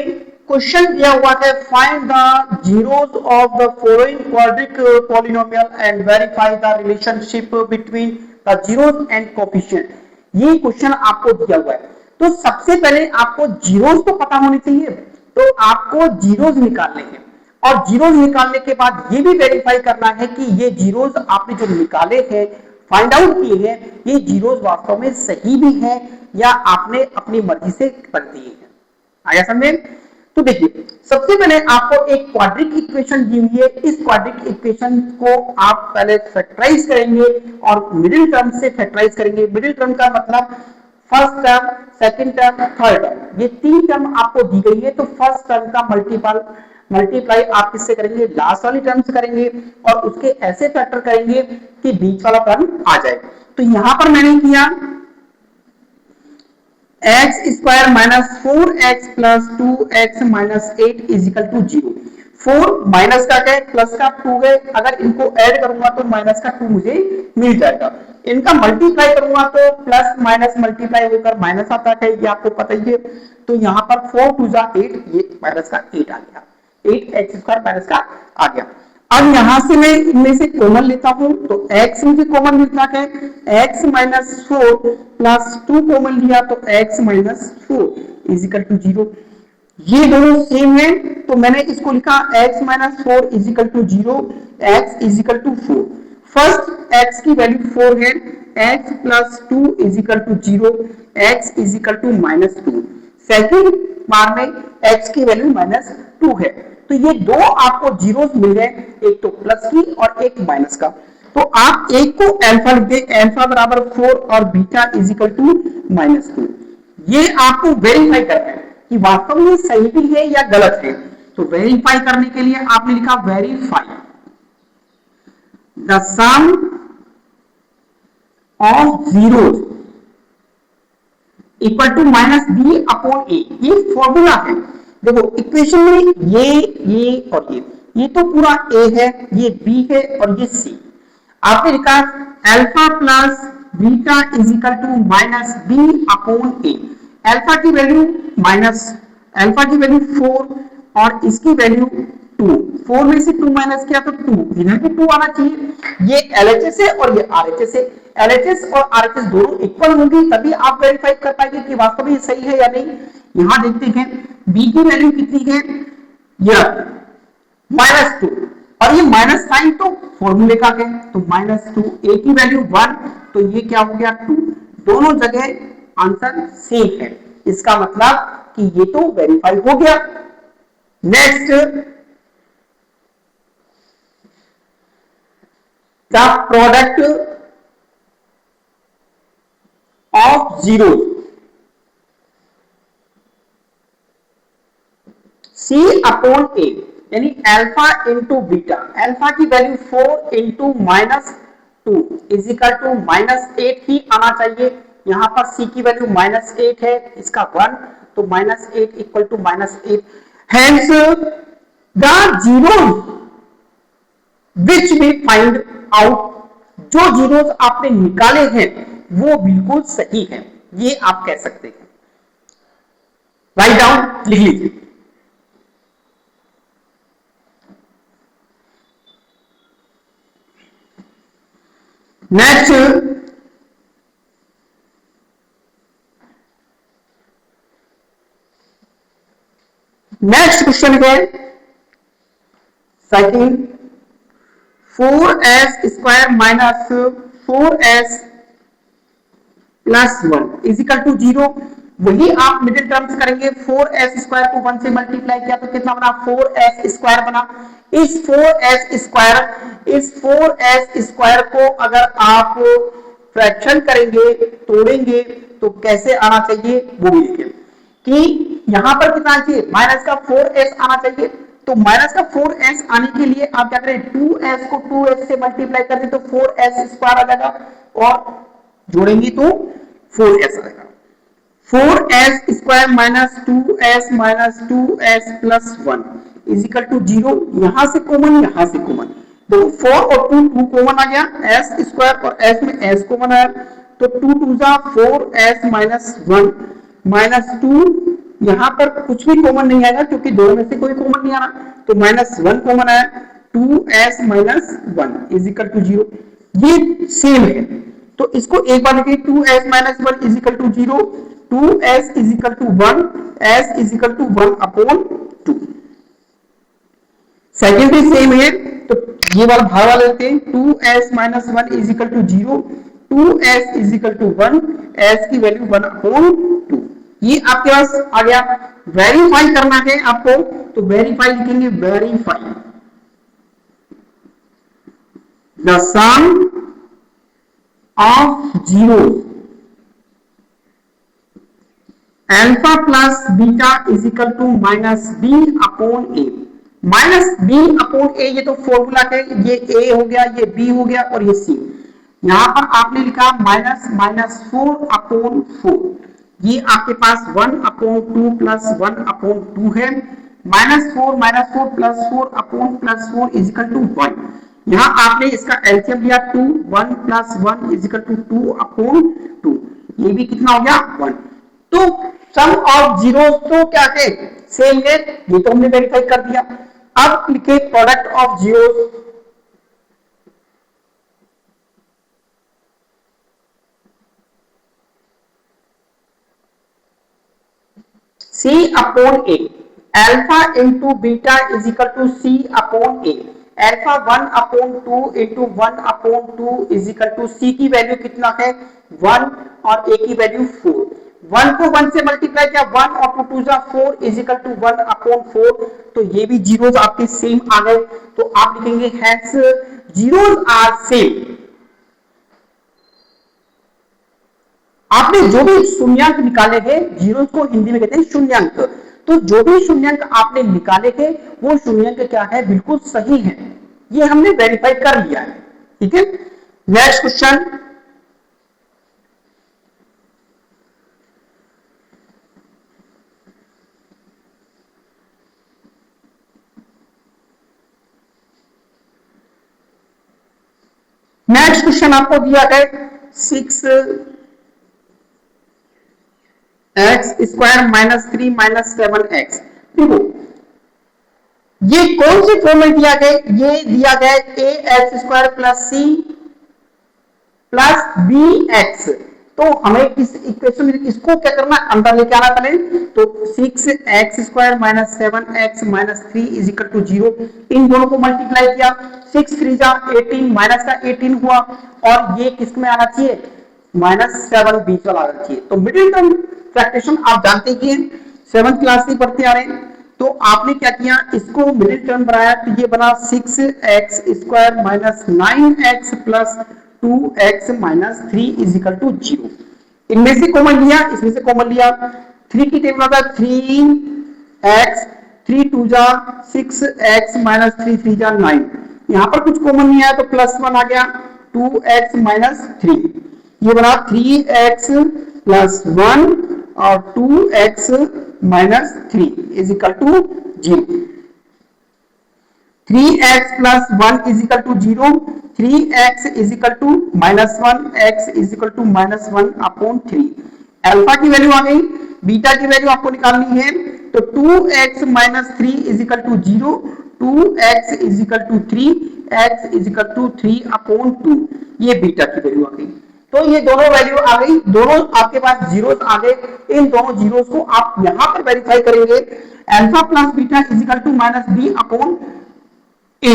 क्वेश्चन दिया हुआ है, find the zeros of the following quadric polynomial and verify the relationship between the zeros and coefficient. ये क्वेश्चन आपको दिया हुआ है, तो सबसे पहले आपको जीरोस तो पता होने चाहिए, तो आपको जीरोस निकालने हैं और जीरोस निकालने के बाद ये भी वेरीफाई करना है कि ये जीरोस आपने जो निकाले हैं, फाइंड आउट किए हैं, ये जीरोस वास्तव में सही भी है या आपने अपनी मर्जी से कर दिए हैं। आया समझे? तो देखिए, सबसे पहले आपको एक क्वाड्रिक इक्वेशन दी हुई है। इस क्वाड्रिक इक्वेशन को आप पहले फैक्टराइज करेंगे और मिडिल टर्म से फैक्टराइज करेंगे। मिडिल टर्म का मतलब first term, second term, third term, ये 3 टर्म आपको दी गई है। तो फर्स्ट टर्म का मल्टीप्लाई आप किससे करेंगे, लास्ट वाली टर्म से करेंगे और उसके ऐसे फैक्टर करेंगे कि बीच वाला टर्म आ जाए। तो यहां पर मैंने किया x square minus 4x plus 2x minus 8 is equal to 0। 4 minus का है, प्लस का 2 है, अगर इनको ऐड करूंगा तो माइनस का 2 मुझे मिल जाएगा। इनका मल्टीप्लाई करूंगा तो प्लस माइनस मल्टीप्लाई होकर माइनस आता है, ये आपको पता ही है। तो यहाँ पर 4 2 जा 8, ये माइनस का 8 आ गया, 8x स्क्वायर माइनस का आ गया। अब यहां से मैं इनमें से कॉमन लेता हूं तो x मुझे कॉमन मिलता है, x माइनस 4 प्लस 2 कॉमन लिया तो x minus 4 is equal to 0। ये दोनों सेम है तो मैंने इसको लिखा x minus 4 is equal to 0, x is equal to 4। First x की वैल्यू 4 है, x plus 2 is equal to 0, x is equal to minus 2। Second बार में x की वैल्यू माइनस 2 है। तो ये दो आपको जीरोस मिल गए, एक तो प्लस की और एक माइनस का। तो आप एक को अल्फा लिख दें, अल्फा बराबर 4 और beta is equal to minus 2। ये आपको वेरीफाई करना है कि वास्तव में सही भी है या गलत है। तो वेरीफाई करने के लिए आपने लिखा verify the sum of zeros equal to minus b upon a. ये फॉर्मूला है। देखो इक्वेशन में ये और ये तो पूरा ए है, ये बी है और ये सी। आपने लिखा alpha plus beta is equal to minus b upon a. Alpha की वैल्यू अल्फा की वैल्यू 4 और इसकी वैल्यू 2। 4 में से 2 माइनस किया तो 2, इधर भी 2 आना चाहिए। ये एलएचएस है और ये आरएचएस है। एलएचएस और आरएचएस दोनों इक्वल होंगी तभी आप वेरीफाई कर पाएंगे कि वास्तव में ये सही है या नहीं। यहां देखते हैं बी की वैल्यू कितनी है, यह -2 और ये माइनस साइन तो फॉर्मूले का है, तो -2। ए की वैल्यू 1 तो ये क्या हो गया 2। दोनों जगह आंसर सेम है, इसका मतलब कि ये तो वेरीफाई हो गया। Next, the product of zero C upon A, यानी अल्फा इंटू बीटा। अल्फा की value 4 into minus 2 is equal to -8 ही आना चाहिए। यहां पर C की वैल्यू -8 है, इसका 1 तो -8 equal to -8। Hence the zeros which we find out, जो जीरोस आपने निकाले हैं वो बिल्कुल सही है, ये आप कह सकते हैं। राइट डाउन, लिख लीजिए। नेक्स्ट क्वेश्चन है second, 4s square minus 4s plus 1 is equal to 0। वही आप मिडिल टर्म्स करेंगे। 4s स्क्वायर को 1 से मल्टीप्लाई किया तो कितना बना, 4s स्क्वायर बना। इस 4s स्क्वायर को अगर आप फ्रैक्शन करेंगे, तोड़ेंगे तो कैसे आना चाहिए वो भी देखें कि यहां पर कितना चाहिए, माइनस का 4s आना चाहिए। तो माइनस का 4s आने के लिए आप क्या करें, 2s को 2s से मल्टीप्लाई कर दें तो 4s स्क्वायर आ जाएगा और जोड़ेंगे तो 4s आएगा। 4s square minus 2s plus 1 is equal to 0। यहां से कॉमन, यहां से कॉमन, तो 4 और 2 कॉमन आ गया, s स्क्वायर और s में s कॉमन आया तो 2 2 जा 4s माइनस 1 माइनस 2। यहां पर कुछ भी कॉमन नहीं आएगा क्योंकि दोनों में से कोई कॉमन नहीं आ रहा, तो -1 कॉमन आया, 2s minus 1 is equal to 0। ये सेम है तो इसको एक बार लिखिए, 2s minus 1 is equal to 0, 2s is equal to 1, s is equal to 1 upon 2। Second भी सेम है तो ये वाला भाग वाला लेते हैं, 2s minus 1 is equal to 0, 2s is equal to 1, s की वैल्यू 1 अपॉन 2। ये आपके पास आ गया। वेरीफाई करना है आपको तो वेरीफाई लिखेंगे, verify the sum of zero alpha plus beta is equal to minus b upon a. Minus b upon a, ये तो फॉर्मूला है, ये ए हो गया, ये बी हो गया और ये सी। यहां पर आपने लिखा माइनस माइनस 4/4, ये आपके पास 1/2 प्लस 1/2 है। -4 प्लस 4/4 इज इक्वल टू 1। यहां आपने इसका एलसीएम लिया 2, 1 प्लस 1 इज इक्वल टू 2/2, ये भी कितना हो गया 1। तो सम ऑफ जीरोस तो क्या है, सेम है, ये तो हमने वेरीफाई कर दिया। अब लिखे product of zeros. C upon a, alpha into beta is equal to C upon a. Alpha 1/2 into 1/2 is equal to C की वैल्यू कितना है 1 और A की वैल्यू 4। 1 को 1 से मल्टीप्लाई किया, 1 और 2 2 4 इज इक्वल टू 1/4। तो ये भी जीरोस आपके सेम आ गए। तो आप लिखेंगे हैंस जीरोस आर सेम। आपने जो भी शून्यंक निकाले हैं, जीरो को हिंदी में कहते हैं शून्यंक, तो जो भी शून्यंक आपने निकाले हैं वो शून्यंक क्या है, बिल्कुल सही है। ये हमने वेरीफाई कर लिया है। ठीक है, नेक्स्ट क्वेश्चन। नेक्स्ट क्वेश्चन आपको दिया है 6x² माइनस 3 माइनस 7x। देखो ये कौन सी फॉर्मूला दिया गया, ये दिया गया ax² plus c plus bx। तो हमें इस इक्वेशन में इसको क्या करना, अंदर लेके आना पहले। तो 6x² minus 7x minus 3 is equal to 0। इन दोनों को मल्टीप्लाई किया, 6 3 जा 18, माइनस का 18 हुआ, और ये किस में आना चाहिए, -7 बीच वाला आना चाहिए। तो मिडिल टर्म फ्रैक्शन आप जानते ही हैं, 7th क्लास से पढ़ते आ रहे हैं। तो आपने क्या किया, इसको मिडिल टर्म बनाया, तो ये बना 6x² minus 9x plus 2x minus 3 is equal to 0। इनमें से कॉमन लिया, इसमें से कॉमन लिया, 3 की टेबल आता है 3x, 3 2 जा 6x माइनस 3 3 जा 9। यहां पर कुछ कॉमन नहीं आया तो +1 आ गया, 2x माइनस 3, ये बना 3x प्लस 1 और 2x minus 3 is equal to 0। 3x plus 1 is equal to 0, 3x is equal to -1, x is equal to -1/3। Alpha की वैल्यू आ गई, बीटा की वैल्यू आपको निकालनी है। तो 2x minus 3 is equal to 0, 2x is equal to 3, x is equal to 3/2, ये beta की वैल्यू आ गई। तो ये दोनों वैल्यू आ गई, दोनों आपके पास जीरोस आ गए। इन दोनों जीरोस को आप यहां पर वेरीफाई करेंगे। Alpha plus beta is equal to minus b upon a.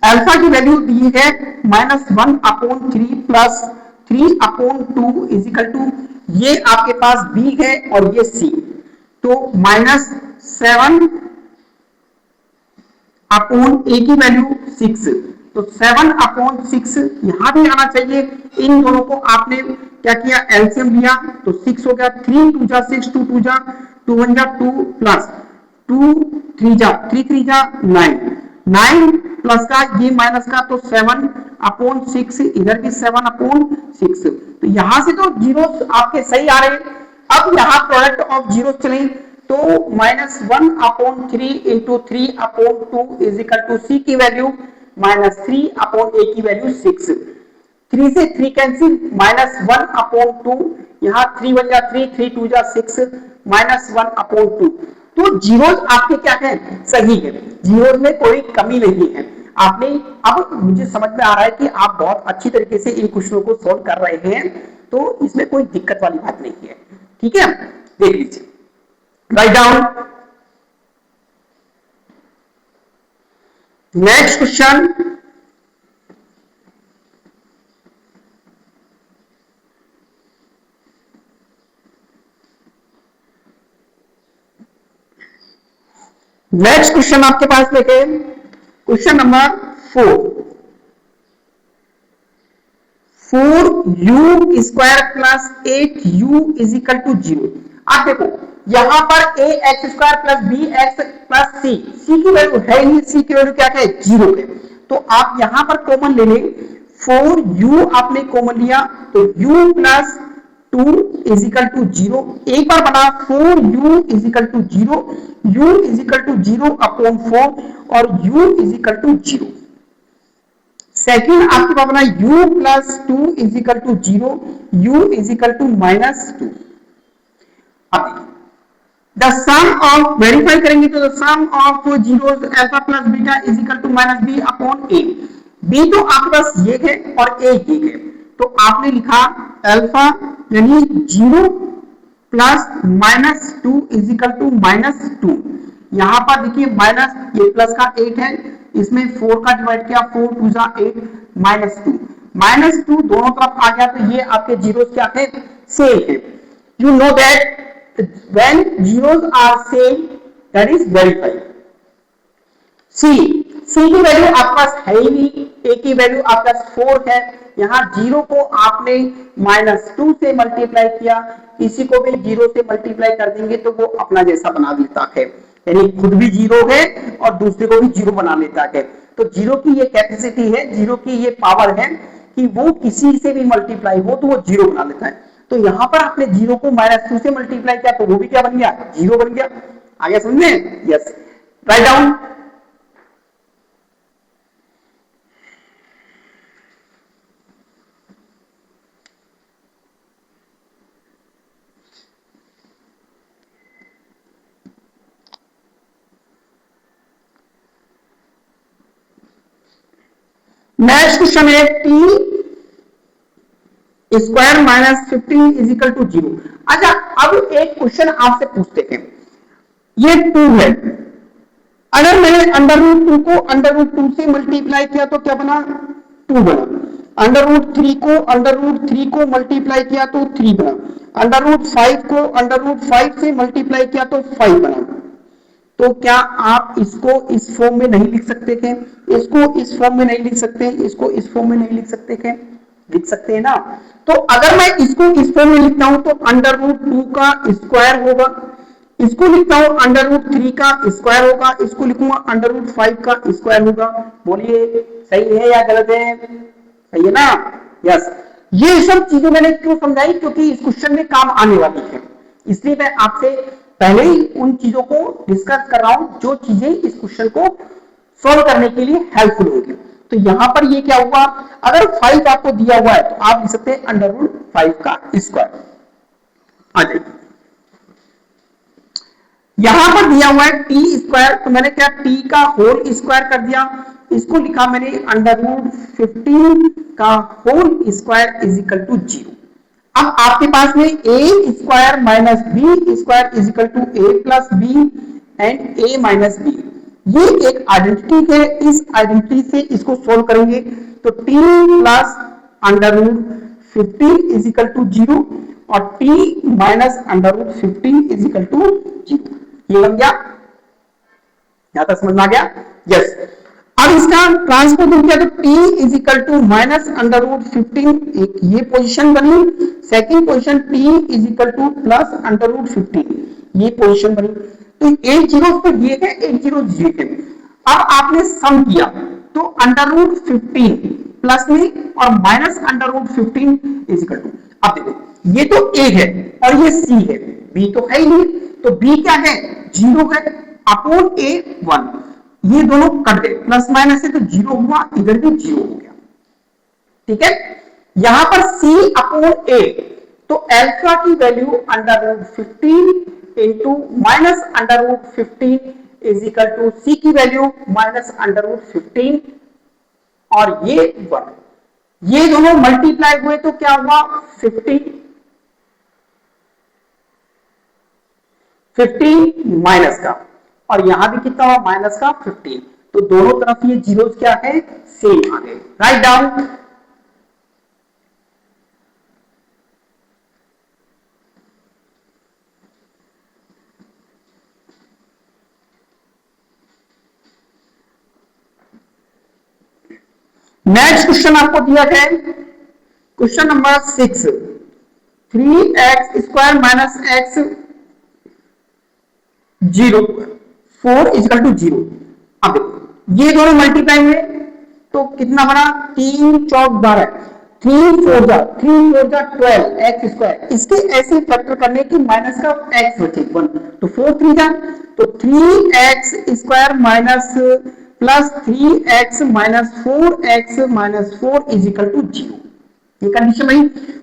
Alpha की वैल्यू दी है -1/3 प्लस 3/2 इज इक्वल टू, ये आपके पास बी है और ये सी। तो -7 अपॉन ए की वैल्यू 6, तो 7/6 यहां भी आना चाहिए। इन दोनों को आपने क्या किया, एलसीएम लिया, तो 6 हो गया, 3 2 जा 6, 2 2 जा 2 1 जा 2 प्लस 2 3 जा 3 3 जा 9, 9 प्लस का ये माइनस का, तो 7/6, इधर भी 7/6। तो यहां से तो जीरो आपके सही आ रहे हैं। अब यहां प्रोडक्ट ऑफ जीरो चले, तो -1/3 इंटू 3/2 इज इक्वल टू सी की वैल्यू -3/a की वैल्यू 6। 3 से 3 कैंसिल, -1/2, यहाँ 3 1 जा 3, 3 2 जा 6, -1/2। तो जीरोस आपके क्या है, सही है, जीरोस में कोई कमी नहीं है। आपने, अब मुझे समझ में आ रहा है कि आप बहुत अच्छी तरीके से इन क्वेश्चनों को सॉल्व कर रहे हैं, तो इसमें कोई दिक्कत वाली बात नहीं है। ठीक है, देख लीजिए, write down. Next question, next question आपके पास लेके question number 4u² plus 8u is equal to 0। आप देखो यहां पर a x square plus b x plus c, c की वैल्यू है ही, सी की वैल्यू क्या है, जीरो है। तो आप यहां पर कॉमन ले लें, 4u आपने कॉमन लिया तो u plus 2 is equal to 0, एक बार बना 4u is equal to 0, u is equal to 0 upon 4 और u is equal to 0। Second आपके पास बना u plus 2 is equal to 0, u is equal to -2। अब द सम ऑफ, वेरीफाई करेंगे तो the sum of zeros alpha plus beta is equal to -b upon a। b तो आपके पास ये है और a ये है, तो आपने लिखा अल्फा यानी 0 प्लस -2 इज इक्वल टू -2। यहां पर देखिए माइनस, ये प्लस का 8 है, इसमें 4 का डिवाइड किया, 4 2 जा 8, -2 दोनों तरफ आ गया, तो ये आपके जीरोस क्या थे, सेम है। You know that when zeros are same that is verified। C की वैल्यू आपके पास है ही नहीं, A की वैल्यू आपके पास 4 है, यहाँ 0 को आपने -2 से मल्टीप्लाई किया, इसी को भी 0 से मल्टीप्लाई कर देंगे तो वो अपना जैसा बना देता है, यानी खुद भी 0 है और दूसरे को भी 0 बना लेता है। तो 0 की ये कैपेसिटी है, 0 की ये पावर है कि वो किसी से भी मल्टीप्लाई हो तो वो 0 बना लेता है। तो यहां पर आपने 0 को -2 से मल्टीप्लाई किया तो वो भी क्या बन गया, 0 बन गया। आगे समझे, yes, right down. Next question है t square -15 is equal to 0। अच्छा, अब एक क्वेश्चन आपसे पूछते हैं, ये 2 है, अगर मैंने √2 को √2 से मल्टीप्लाई किया तो क्या बना, 2 बना। √3 को मल्टीप्लाई किया तो 3 बना। √5 को √5 से मल्टीप्लाई किया तो 5 बना। तो क्या आप इसको इस फॉर्म में नहीं लिख सकते थे, इसको इस फॉर्म में नहीं लिख सकते, इसको इस फॉर्म में नहीं लिख सकते थे, लिख सकते हैं ना। तो अगर मैं इसको इस फॉर्म में लिखता हूं तो √2 का स्क्वायर होगा, इसको लिखता हूं √3 का स्क्वायर होगा, इसको लिखूंगा √5 का स्क्वायर होगा। बोलिए सही है या गलत है, सही है ना, यस। ये सब चीजें मैंने क्यों समझाई, क्योंकि इस क्वेश्चन में काम आने वाली है, इसलिए मैं आपसे पहले ही उन चीजों को डिस्कस कर रहा हूं जो चीजें इस क्वेश्चन को सॉल्व करने के लिए हेल्पफुल होगी। तो यहां पर ये क्या हुआ, अगर 5 आपको दिया हुआ है तो आप लिख सकते हैं √5 का स्क्वायर। आ जाइए, यहां पर दिया हुआ है t स्क्वायर, तो मैंने क्या t का होल स्क्वायर कर दिया, इसको लिखा मैंने √15 का whole square is equal to 0। अब आपके पास में a square -b square is equal to a plus b and a minus b, ये एक आइडेंटिटी है। इस आइडेंटिटी से इसको सोल्व करेंगे तो t plus √15 is equal to 0 और t minus √15 is equal to 0। ये बन गया, यहां तक समझ में आ गया, यस। अब इसका ट्रांसपोज किया तो t इज इक्वल टू -√15, एक ये पोजीशन बनी। Second position t is equal two plus √15, ये पोजीशन बनी। तो एक जीरो पे दिए गए, एक जीरो दिए गए। अब आपने सम किया तो √15 प्लस में और माइनस √15 इज इक्वल टू, अब देखो ये तो a है और ये c है, b तो है ही नहीं, तो b क्या है, 0 है, अपॉन a 1, ये दोनों कट गए, प्लस माइनस से तो 0 हुआ, इधर भी 0 हो गया, ठीक है। यहां पर c अपॉन a, तो अल्फा की value √15 into minus √15 is equal to c की वैल्यू माइनस √15 और ये 1, ये दोनों मल्टीप्लाई हुए तो क्या हुआ 15 माइनस का, और यहां भी कितना हुआ माइनस का 15, तो दोनों तरफ ये जीरोस क्या है, सेम आ गए। Right down. नेक्स्ट क्वेश्चन आपको दिया है, question number 6, 3x square minus x zero, 4 is equal to 0। अब देखो ये दोनों मल्टीप्लाई हुए तो कितना बना, 3 चौक 12, 3 4 जा 12 एक्स स्क्वायर। इसके ऐसे फैक्टर करने की माइनस का एक्स बचे 1, तो 4 3 जा तो 3x square minus plus 3x minus 4x minus 4 is equal to 0। ये कंडीशन भाई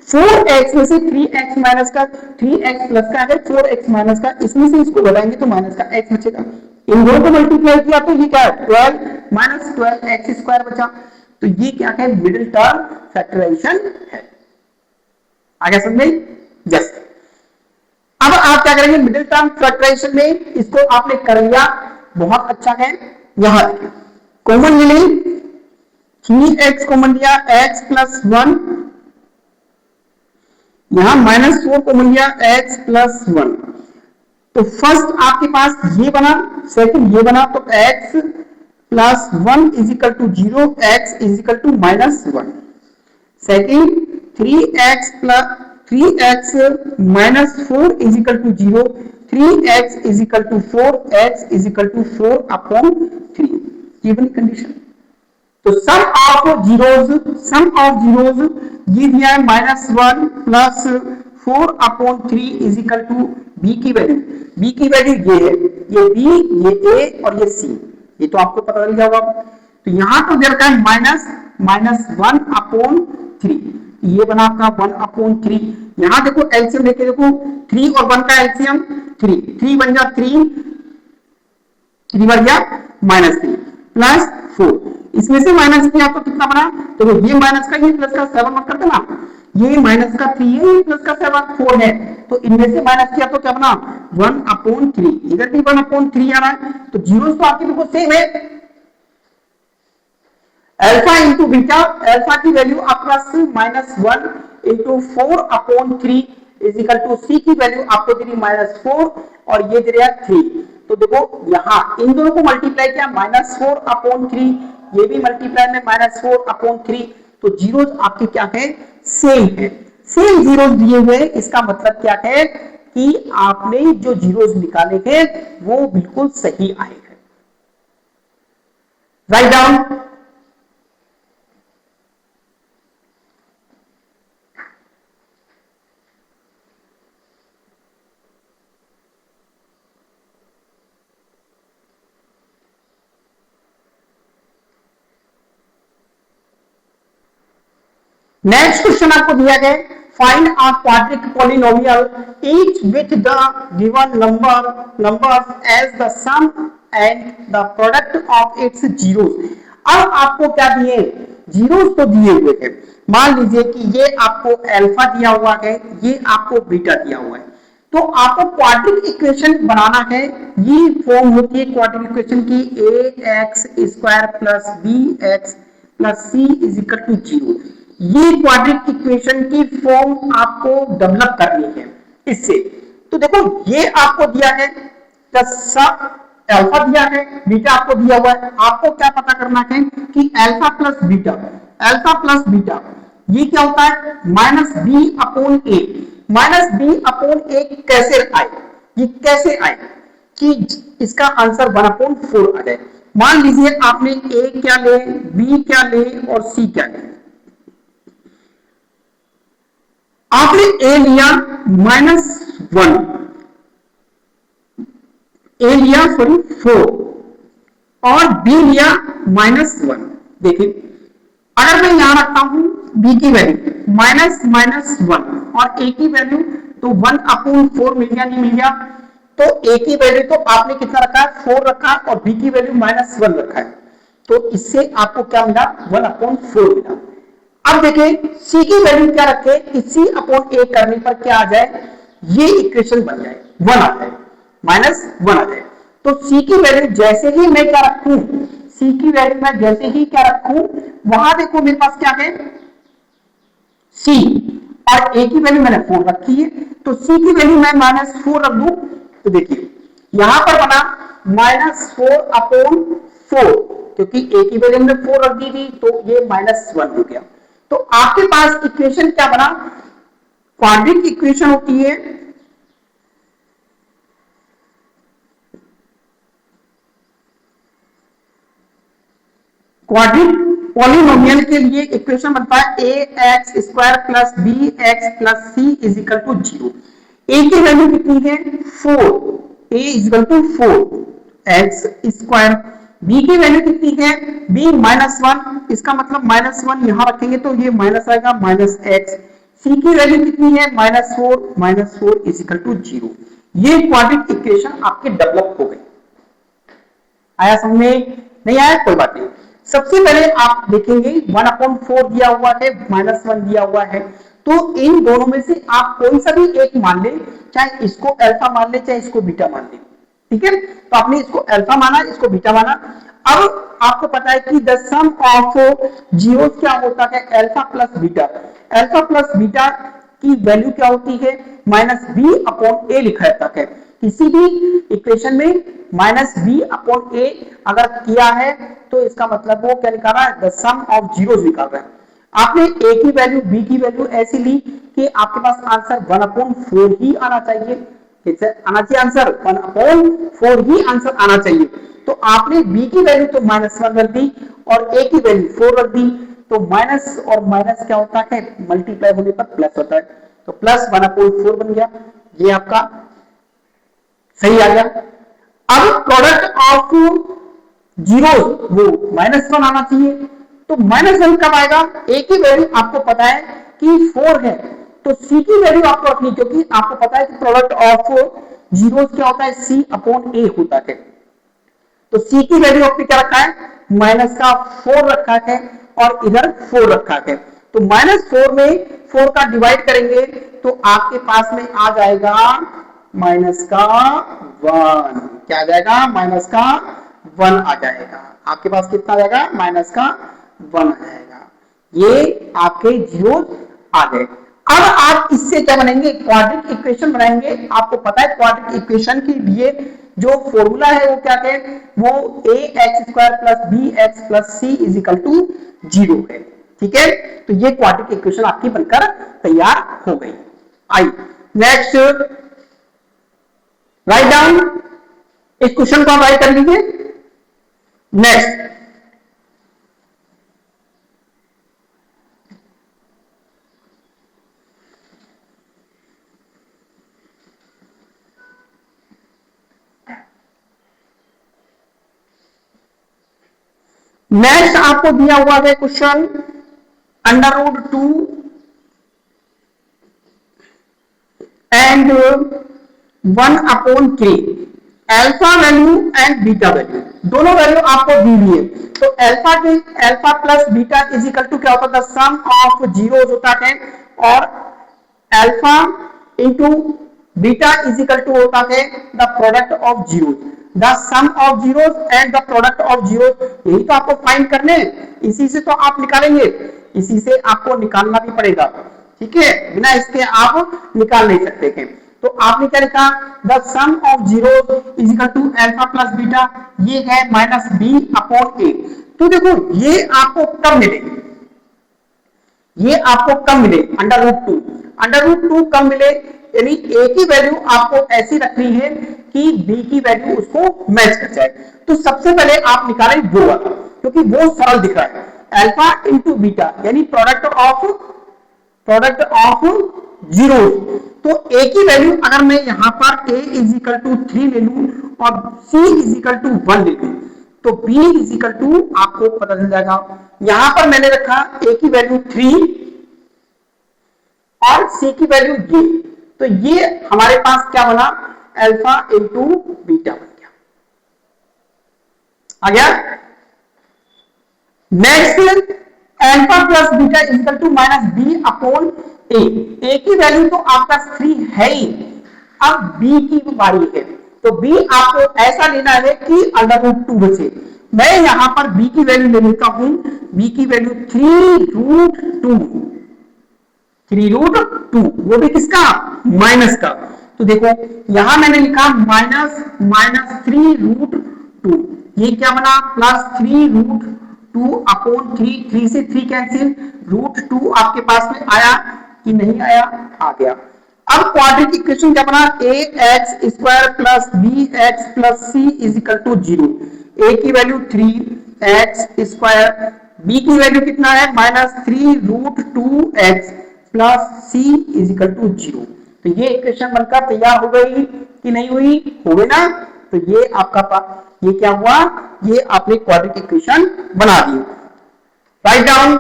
4x में से 3x माइनस का 3x प्लस का है 4x माइनस का, इसमें से इसको घटाएंगे तो माइनस का x बचेगा। इन दोनों को मल्टीप्लाई किया तो ये क्या है 12 माइनस 12 एक्स स्क्वायर बचा। तो ये क्या है मिडिल टर्म फैक्टराइजेशन है। आगे समझे? यस। अब आप क्या करेंगे मिडिल टर्म फैक्टराइजेशन में, इसको आपने कर लिया, बहुत अच्छा है। यहां देखिए कॉमन ले लें, 3x कॉमन लिया, x प्लस 1, यहां माइनस 4 कॉमन लिया, x प्लस 1। तो फर्स्ट आपके पास ये बना, सेकंड ये बना, तो x plus 1 is equal to 0, x is equal to minus 1। Second 3x plus 3x minus 4 is equal to 0, 3x is equal to 4, x is equal to 4 upon 3। ये बनी कंडीशन। तो सम ऑफ जीरोज ये दिया है -1 plus 4 upon 3 is equal to b की वैल्यू, बी की value ये है, ये बी, ये ए और ये सी, ये तो आपको पता चल जाएगा। तो यहां तो दे रखा है -1 अपॉन 3, ये बना आपका 1 अपॉन 3। यहां देखो एलसीएम लेके देखो, 3 और 1 का एलसीएम 3 बन गया 3 बन गया -3 प्लस 4, इसमें से माइनस किया तो कितना बना, तो ये माइनस का ये प्लस का 7 मत कर देना, ये माइनस का 3 है, ये प्लस का 7 4 है, तो इनमें से माइनस किया तो क्या बना 1 अपॉन 3, इधर भी 1 अपॉन 3 आ रहा है। तो जीरो तो आपके देखो सेम है, अल्फा इंटू बीटा, अल्फा की वैल्यू आपका -1 इंटू 4 अपॉन 3 इजिकल टू सी की वैल्यू आपको दे रही -4 और ये दे रहा 3। तो देखो यहां इन दोनों को मल्टीप्लाई किया -4 अपॉन 3, ये भी मल्टीप्लाई में -4 अपॉन 3, तो जीरोज आपके क्या है सेम है, सेम जीरोज दिए हुए। इसका मतलब क्या है कि आपने जो जीरोज निकाले हैं वो बिल्कुल सही आए हैं। Right down. नेक्स्ट क्वेश्चन आपको दिया गया, find a quadratic polynomial each with the given numbers as the sum and the product of its zeros. अब आपको क्या दिए, जीरोस तो दिए हुए हैं, मान लीजिए कि ये आपको अल्फा दिया हुआ है, ये आपको बीटा दिया हुआ है, तो आपको क्वाड्रिक इक्वेशन बनाना है। ये फॉर्म होती है क्वाड्रिक इक्वेशन की, ax square plus bx plus c is equal to 0। ये क्वाड्रिक इक्वेशन की फॉर्म आपको डेवलप करनी है इससे। तो देखो ये आपको दिया है, अल्फा दिया है, बीटा आपको दिया हुआ है, आपको क्या पता करना है कि अल्फा प्लस बीटा ये क्या होता है -b upon a। -b upon a कैसे आए, ये कैसे आए कि इसका आंसर 1 अपॉन 4 आ जाए। मान लीजिए आपने a क्या ले, b क्या ले और c क्या ले। आपने a लिया -1, a लिया 4 और b लिया -1। देखिए अगर मैं यहां रखता हूं b की वैल्यू -1 और a की वैल्यू तो 1 अपॉन 4 मिल गया, नहीं मिल गया, तो a की वैल्यू तो आपने कितना रखा है 4 रखा और b की वैल्यू -1 रखा है, तो इससे आपको क्या मिला 1 अपॉन 4 मिला। अब देखिए c की वैल्यू क्या रखे, c अपॉन a करने पर क्या आ जाए, ये इक्वेशन बन जाए 1 आ जाए, -1 आ जाए। तो c की वैल्यू जैसे ही मैं क्या रखूं, c की वैल्यू मैं जैसे ही क्या रखूं, वहां देखो मेरे पास क्या है c और a की वैल्यू मैंने 4 रखी है, तो c की वैल्यू मैं -4 रख दूं, तो देखिए यहां पर बना -4 अपॉन 4, क्योंकि a की वैल्यू हमने 4 रख दी थी तो ये -1 हो गया। तो आपके पास इक्वेशन क्या बना, क्वाड्रिक इक्वेशन होती है क्वाड्रिक पॉलिनोमियल के लिए इक्वेशन बनता है a x square plus b x plus C is equal to 0। A की वैल्यू कितनी है 4, a is equal to 4 x square, B की वैल्यू कितनी है बी -1, इसका मतलब -1 यहां रखेंगे तो ये माइनस आएगा माइनस एक्स, सी की वैल्यू कितनी है -4 इज इक्वल टू 0। ये क्वाड्रिक इक्वेशन आपके डेवलप हो गई। आया समझ में? नहीं आया कोई बात नहीं। सबसे पहले आप देखेंगे 1/4 दिया हुआ है, -1 दिया हुआ है, तो इन दोनों में से आप कोई सा भी एक मान ले, चाहे इसको अल्फा मान ले चाहे इसको बीटा मान ले, ठीक है। तो आपने इसको अल्फा माना, इसको बीटा माना। अब आपको पता है कि द सम ऑफ जीरोस क्या होता है alpha plus beta, alpha plus beta की वैल्यू क्या होती है -b/a लिखा जाता है। किसी भी इक्वेशन में -b/a अगर किया है तो इसका मतलब वो क्या निकाल रहा है द सम ऑफ जीरोस निकाल रहा है। आपने a की वैल्यू b की वैल्यू ऐसी ली कि आपके पास आंसर 1/4 ही आना चाहिए, ठीक है, आना चाहिए आंसर 1/4 ही आंसर आना चाहिए। तो आपने b की वैल्यू तो -1 रख दी और a की वैल्यू 4 रख दी, तो माइनस और माइनस क्या होता है मल्टीप्लाई होने पर प्लस होता है, तो प्लस 1/4 बन गया, ये आपका सही आ गया। अब प्रोडक्ट ऑफ जीरो वो -1 आना चाहिए, तो -1 कब आएगा, a की वैल्यू आपको पता है कि 4 है, तो c की वैल्यू आपको रखनी, क्योंकि आपको पता है कि प्रोडक्ट ऑफ जीरोस क्या होता है c/a होता है। तो c की वैल्यू आपने क्या रखा है -4 रखा है और इधर 4 रखा है, तो -4 में 4 का डिवाइड करेंगे तो आपके पास में आ जाएगा -1, क्या आ जाएगा -1 आ जाएगा, आपके पास कितना आ जाएगा -1 आ जाएगा। ये आपके जीरोस आ गए। अब आप इससे क्या बनेंगे क्वाड्रिक इक्वेशन बनाएंगे। आपको पता है क्वाड्रिक इक्वेशन के लिए जो फॉर्मूला है वो क्या है, वो ax² + bx + c = 0 है, ठीक है। तो ये क्वाड्रिक इक्वेशन आपकी बनकर तैयार हो गई। आई नेक्स्ट राइट डाउन, इस क्वेश्चन को आप राइट कर लीजिए। नेक्स्ट नेक्स्ट आपको दिया हुआ है question √2 and 1/3 alpha value and beta value, दोनों वैल्यू आपको दी हुई है। तो alpha plus beta is equal to क्या होता है सम ऑफ जीरोस होता है, और alpha into beta is equal to होता है the product of zeros, the sum of zeros and the product of zeros. यही तो आपको फाइंड करने, इसी से तो आप निकालेंगे, इसी से आपको निकालना भी पड़ेगा, ठीक है, बिना इसके आप निकाल नहीं सकते हैं। तो आपने क्या लिखा the sum of zeros is equal to alpha plus beta, ये है -b/a। तो देखो ये आपको कब मिले, ये आपको कब मिले √2 कब मिले, यानी a की वैल्यू आपको ऐसी रखनी है कि b की वैल्यू उसको मैच कर जाए। तो सबसे पहले आप निकालें वो वाला, क्योंकि वो सरल दिख रहा है, अल्फा इंटू बीटा यानी प्रोडक्ट ऑफ जीरोस। तो a की वैल्यू अगर मैं यहां पर a = 3 ले लूं और c = 1 ले लूं, तो b आपको पता चल जाएगा। यहां पर मैंने रखा a की वैल्यू 3 और c की वैल्यू ये, तो ये हमारे पास क्या बना अल्फा इंटू बीटा बन गया, आ गया। Next alpha plus beta is equal to -b/a, a की वैल्यू तो आपका 3 है ही, अब b की बारी है, तो b आपको ऐसा लेना है कि √2 बचे। मैं यहां पर b की वैल्यू ले लेता हूं, b की वैल्यू 3√2, वो भी किसका माइनस का। तो देखो यहां मैंने लिखा -3√2, ये क्या बना +3√2/3, 3 से 3 कैंसिल, √2 आपके पास में आया कि नहीं आया, आ गया। अब क्वाड्रेटिक इक्वेशन क्या बना ax² + bx + c = 0, a की वैल्यू 3, एक्स स्क्वायर, बी की वैल्यू कितना है -3√2x plus C is equal to 0। तो ये इक्वेशन बनकर तैयार हो गई कि नहीं हुई? हो गई ना। तो ये आपका ये क्या हुआ, ये आपने क्वाड्रेटिक इक्वेशन बना दी। Write down.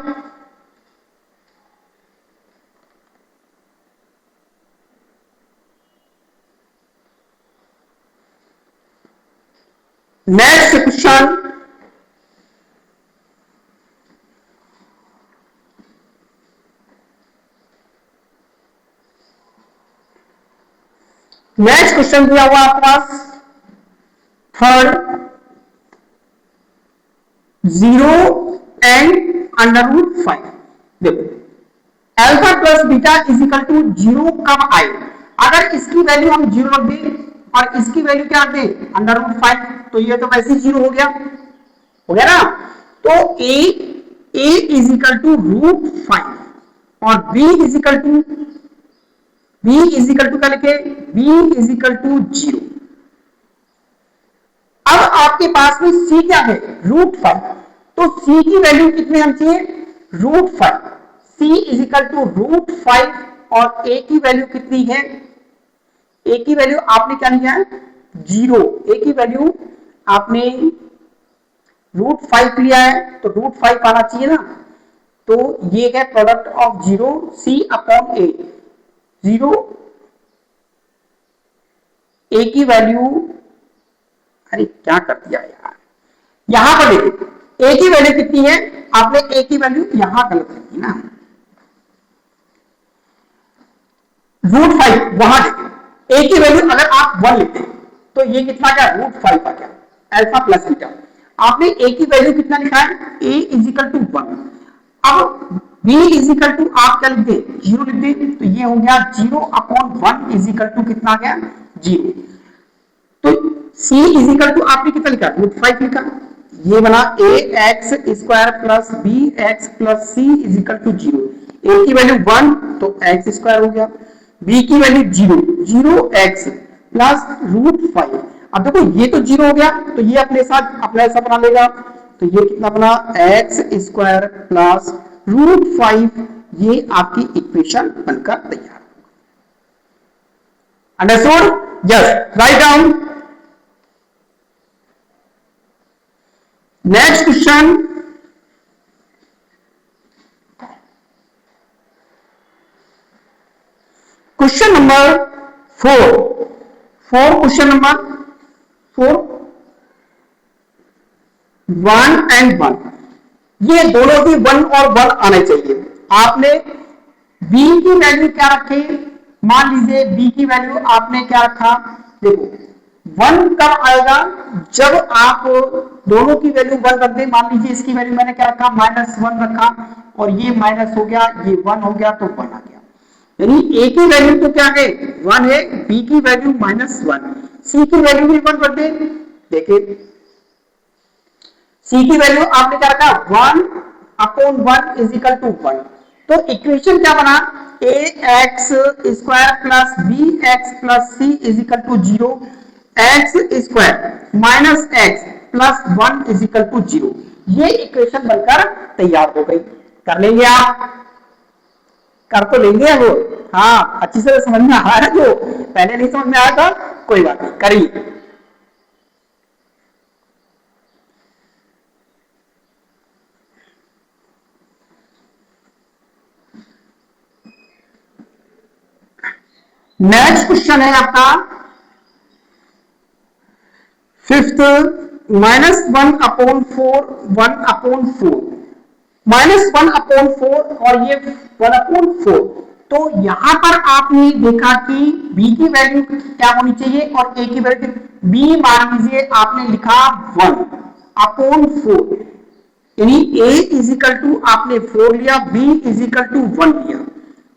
Next question, next question दिया हुआ आपके पास थर्ड, 0 एंड √5। देखो alpha plus beta is equal to 0 कब आए? अगर इसकी वैल्यू हम 0 रख दें और इसकी वैल्यू क्या रख दें √5, तो ये तो वैसे ही 0 हो गया ना। तो a इज इक्वल टू √5 और b इज इक्वल टू क्या लिखे? b is equal to 0। अब आपके पास में c क्या है? √5। तो c की वैल्यू कितने हम चाहिए? √5। c इज इक्वल टू √5 और a की वैल्यू कितनी है? a की वैल्यू आपने क्या लिया है? 0। a की वैल्यू आपने √5 लिया है तो √5 आना चाहिए ना। तो ये है product of 0 c upon a। 0 a की वैल्यू, अरे क्या कर दिया यार, यहां पर देखिए a की वैल्यू कितनी है? आपने a की वैल्यू यहां गलत लिखी ना, √5 वहां देखिए। a की वैल्यू अगर आप 1 लिखते तो ये कितना क्या? √5 का क्या? Alpha plus beta. आपने a की वैल्यू कितना लिखा है? a is equal to 1। अब b इज इक्वल टू आप क्या लिख दे? 0 लिख दे। तो ये हो गया 0 अपॉन 1 इज इक्वल टू कितना गया? 0। तो c इज इक्वल टू आपने कितना लिखा? √5 लिखा। ये बना ax square plus bx plus c is equal to 0। a की वैल्यू 1 तो x स्क्वायर हो गया, b की वैल्यू 0x प्लस √5। अब देखो ये तो 0 हो गया तो ये अपने साथ अपना ऐसा बना लेगा। तो ये कितना बना? X square plus √5। ये आपकी इक्वेशन बनकर तैयार। Understood? Yes, right down. Next question, question number 4। Question number 4, 1 and 1, ये दोनों ही 1 और 1 आने चाहिए। आपने b की वैल्यू क्या रखी? मान लीजिए b की वैल्यू आपने क्या रखा? देखो 1 कब आएगा? जब आप दोनों की वैल्यू 1 रख दे। मान लीजिए इसकी वैल्यू मैंने क्या रखा? -1 रखा और ये माइनस हो गया, ये 1 हो गया तो 1 आ गया। यानी a की वैल्यू तो क्या है? 1 है, b की वैल्यू -1, c की वैल्यू भी 1 रख दे। देखिए c की वैल्यू आपने क्या रखा? 1 अपॉन 1 इज इक्वल टू 1। तो इक्वेशन क्या बना? ax square plus bx plus c is equal to 0, x square minus x plus 1 is equal to 0। ये इक्वेशन बनकर तैयार हो गई। कर लेंगे आप? कर तो लेंगे अब। हाँ, अच्छी से समझ में आ रहा है, जो पहले नहीं समझ में आया था कोई बात नहीं, करिए। नेक्स्ट क्वेश्चन है आपका 5th, -1 अपॉन 4, 1 अपॉन 4, -1 अपॉन 4 और ये 1 अपॉन 4। तो यहां पर आपने देखा कि b की वैल्यू क्या होनी चाहिए और a की वैल्यू, b मान लीजिए आपने लिखा 1 अपॉन 4, यानी a इज इक्वल टू आपने 4 लिया, b इज इक्वल टू 1 लिया।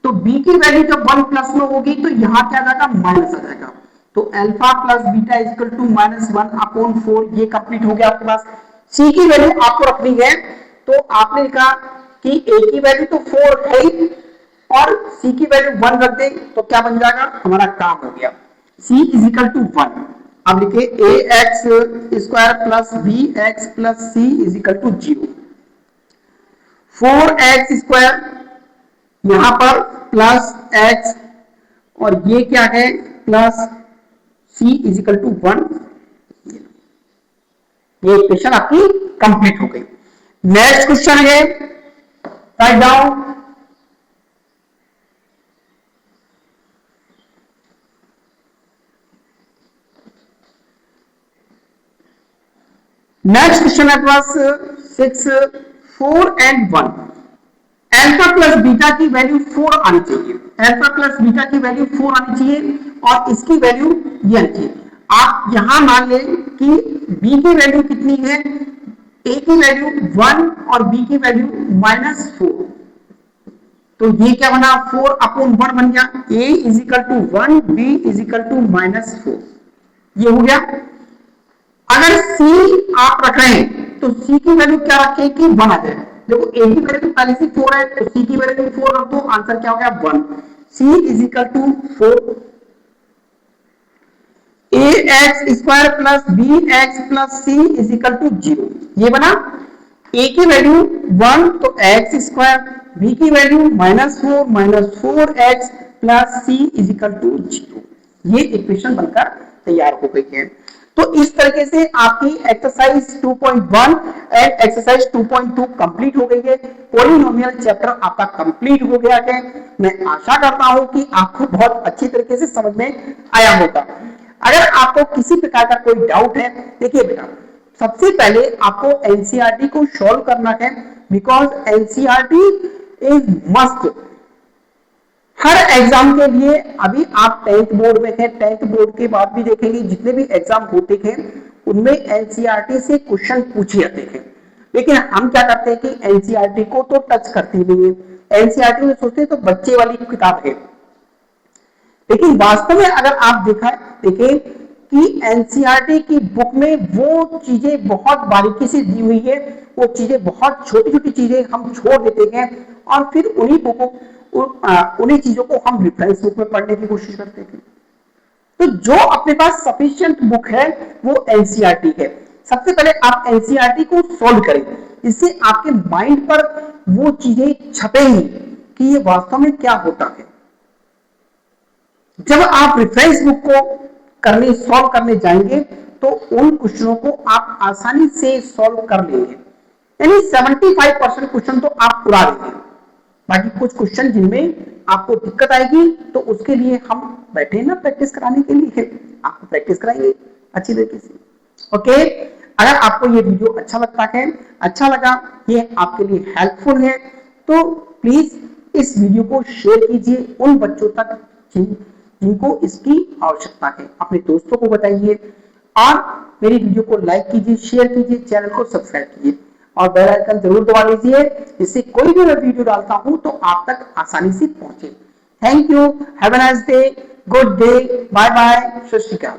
तो b की वैल्यू जब 1 प्लस में होगी तो यहां क्या आ जाएगा? माइनस आ जाएगा। तो alpha plus beta is equal to -1 upon 4, ये कंप्लीट हो गया आपके पास। c की वैल्यू आपको रखनी है तो आपने लिखा कि a की वैल्यू तो 4 है और c की वैल्यू 1 रख दे तो क्या बन जाएगा? हमारा काम हो गया। c is equal to 1। अब लिखिए a x square plus b x plus C is equal to 0। 4x square यहां पर प्लस एक्स और ये क्या है plus C is equal to 1। ये इक्वेशन आपकी कंप्लीट हो गई। नेक्स्ट क्वेश्चन है, राइट डाउन। नेक्स्ट क्वेश्चन है plus 6 4 and 1। Alpha plus beta की वैल्यू 4 आनी चाहिए। अल्फा प्लस बीटा की वैल्यू 4 आनी चाहिए और इसकी वैल्यू ये आनी चाहिए। आप यहां मान लें कि b की वैल्यू कितनी है, a की वैल्यू 1 और b की वैल्यू -4। तो ये क्या बना 4/1 बन गया। a is equal to 1, b is equal to -4। ये हो गया। अगर c आप रख रहे हैं तो c की वैल्यू क्या रखें कि 1 आ जाए। देखो a की वैल्यू पहले से 4 है तो c की वैल्यू 4 रख दो, आंसर क्या हो गया 1। c is equal to 4। ax square plus bx plus c is equal to 0। ये बना। a की वैल्यू 1 तो x स्क्वायर, b की value -4 4x plus c is equal to 0। ये इक्वेशन बनकर तैयार हो गई है। तो इस तरीके से आपकी एक्सरसाइज 2.1 एंड एक्सरसाइज 2.2 कंप्लीट हो गई है। पॉलिनोमियल चैप्टर आपका कंप्लीट हो गया है। मैं आशा करता हूं कि आपको बहुत अच्छी तरीके से समझ में आया होगा। अगर आपको किसी प्रकार का कोई डाउट है, देखिए बेटा सबसे पहले आपको एनसीईआरटी को सॉल्व करना है, because NCERT is must her exam के लिए। अभी आप 10th बोर्ड में हैं, 10th बोर्ड के बाद भी देखेंगे जितने भी एग्जाम होते हैं उनमें एनसीईआरटी से क्वेश्चन पूछे जाते हैं। लेकिन हम क्या करते हैं कि एनसीईआरटी को तो टच करते नहीं है। एनसीईआरटी में सोचते हैं तो बच्चे वाली किताब है, लेकिन वास्तव में अगर आप देखें कि एनसीईआरटी की बुक में वो चीजें बहुत बारीकी से दी हुई है, वो चीजें बहुत छोटी छोटी चीजें हम छोड़ देते हैं और फिर उन्हीं चीजों को हम रेफरेंस बुक में पढ़ने की कोशिश करते हैं। तो जो अपने पास सफिशिएंट बुक है वो एनसीईआरटी है। सबसे पहले आप एनसीईआरटी को सॉल्व करें, इससे आपके माइंड पर वो चीजें छपेंगी कि ये वास्तव में क्या होता है। जब आप रेफरेंस बुक को सॉल्व करने जाएंगे तो उन क्वेश्चनों को आप आसानी से सॉल्व कर लेंगे। यानी 75% क्वेश्चन तो आप उड़ा देंगे। बाकी कुछ क्वेश्चन जिनमें आपको दिक्कत आएगी तो उसके लिए हम बैठे ना प्रैक्टिस कराने के लिए, आपको प्रैक्टिस कराएंगे अच्छी तरीके से। ओके, अगर आपको ये वीडियो अच्छा लगता है, अच्छा लगा, ये आपके लिए हेल्पफुल है, तो प्लीज इस वीडियो को शेयर कीजिए उन बच्चों तक जिनको इसकी आवश्यकता है। अपने दोस्तों को बताइए और मेरी वीडियो को लाइक कीजिए, शेयर कीजिए, चैनल को सब्सक्राइब कीजिए और बेल आइकन जरूर दबा लीजिए, जिससे कोई भी मैं वीडियो डालता हूं तो आप तक आसानी से पहुंचे। Thank you, have a nice day, good day, bye bye, सत श्री अकाल।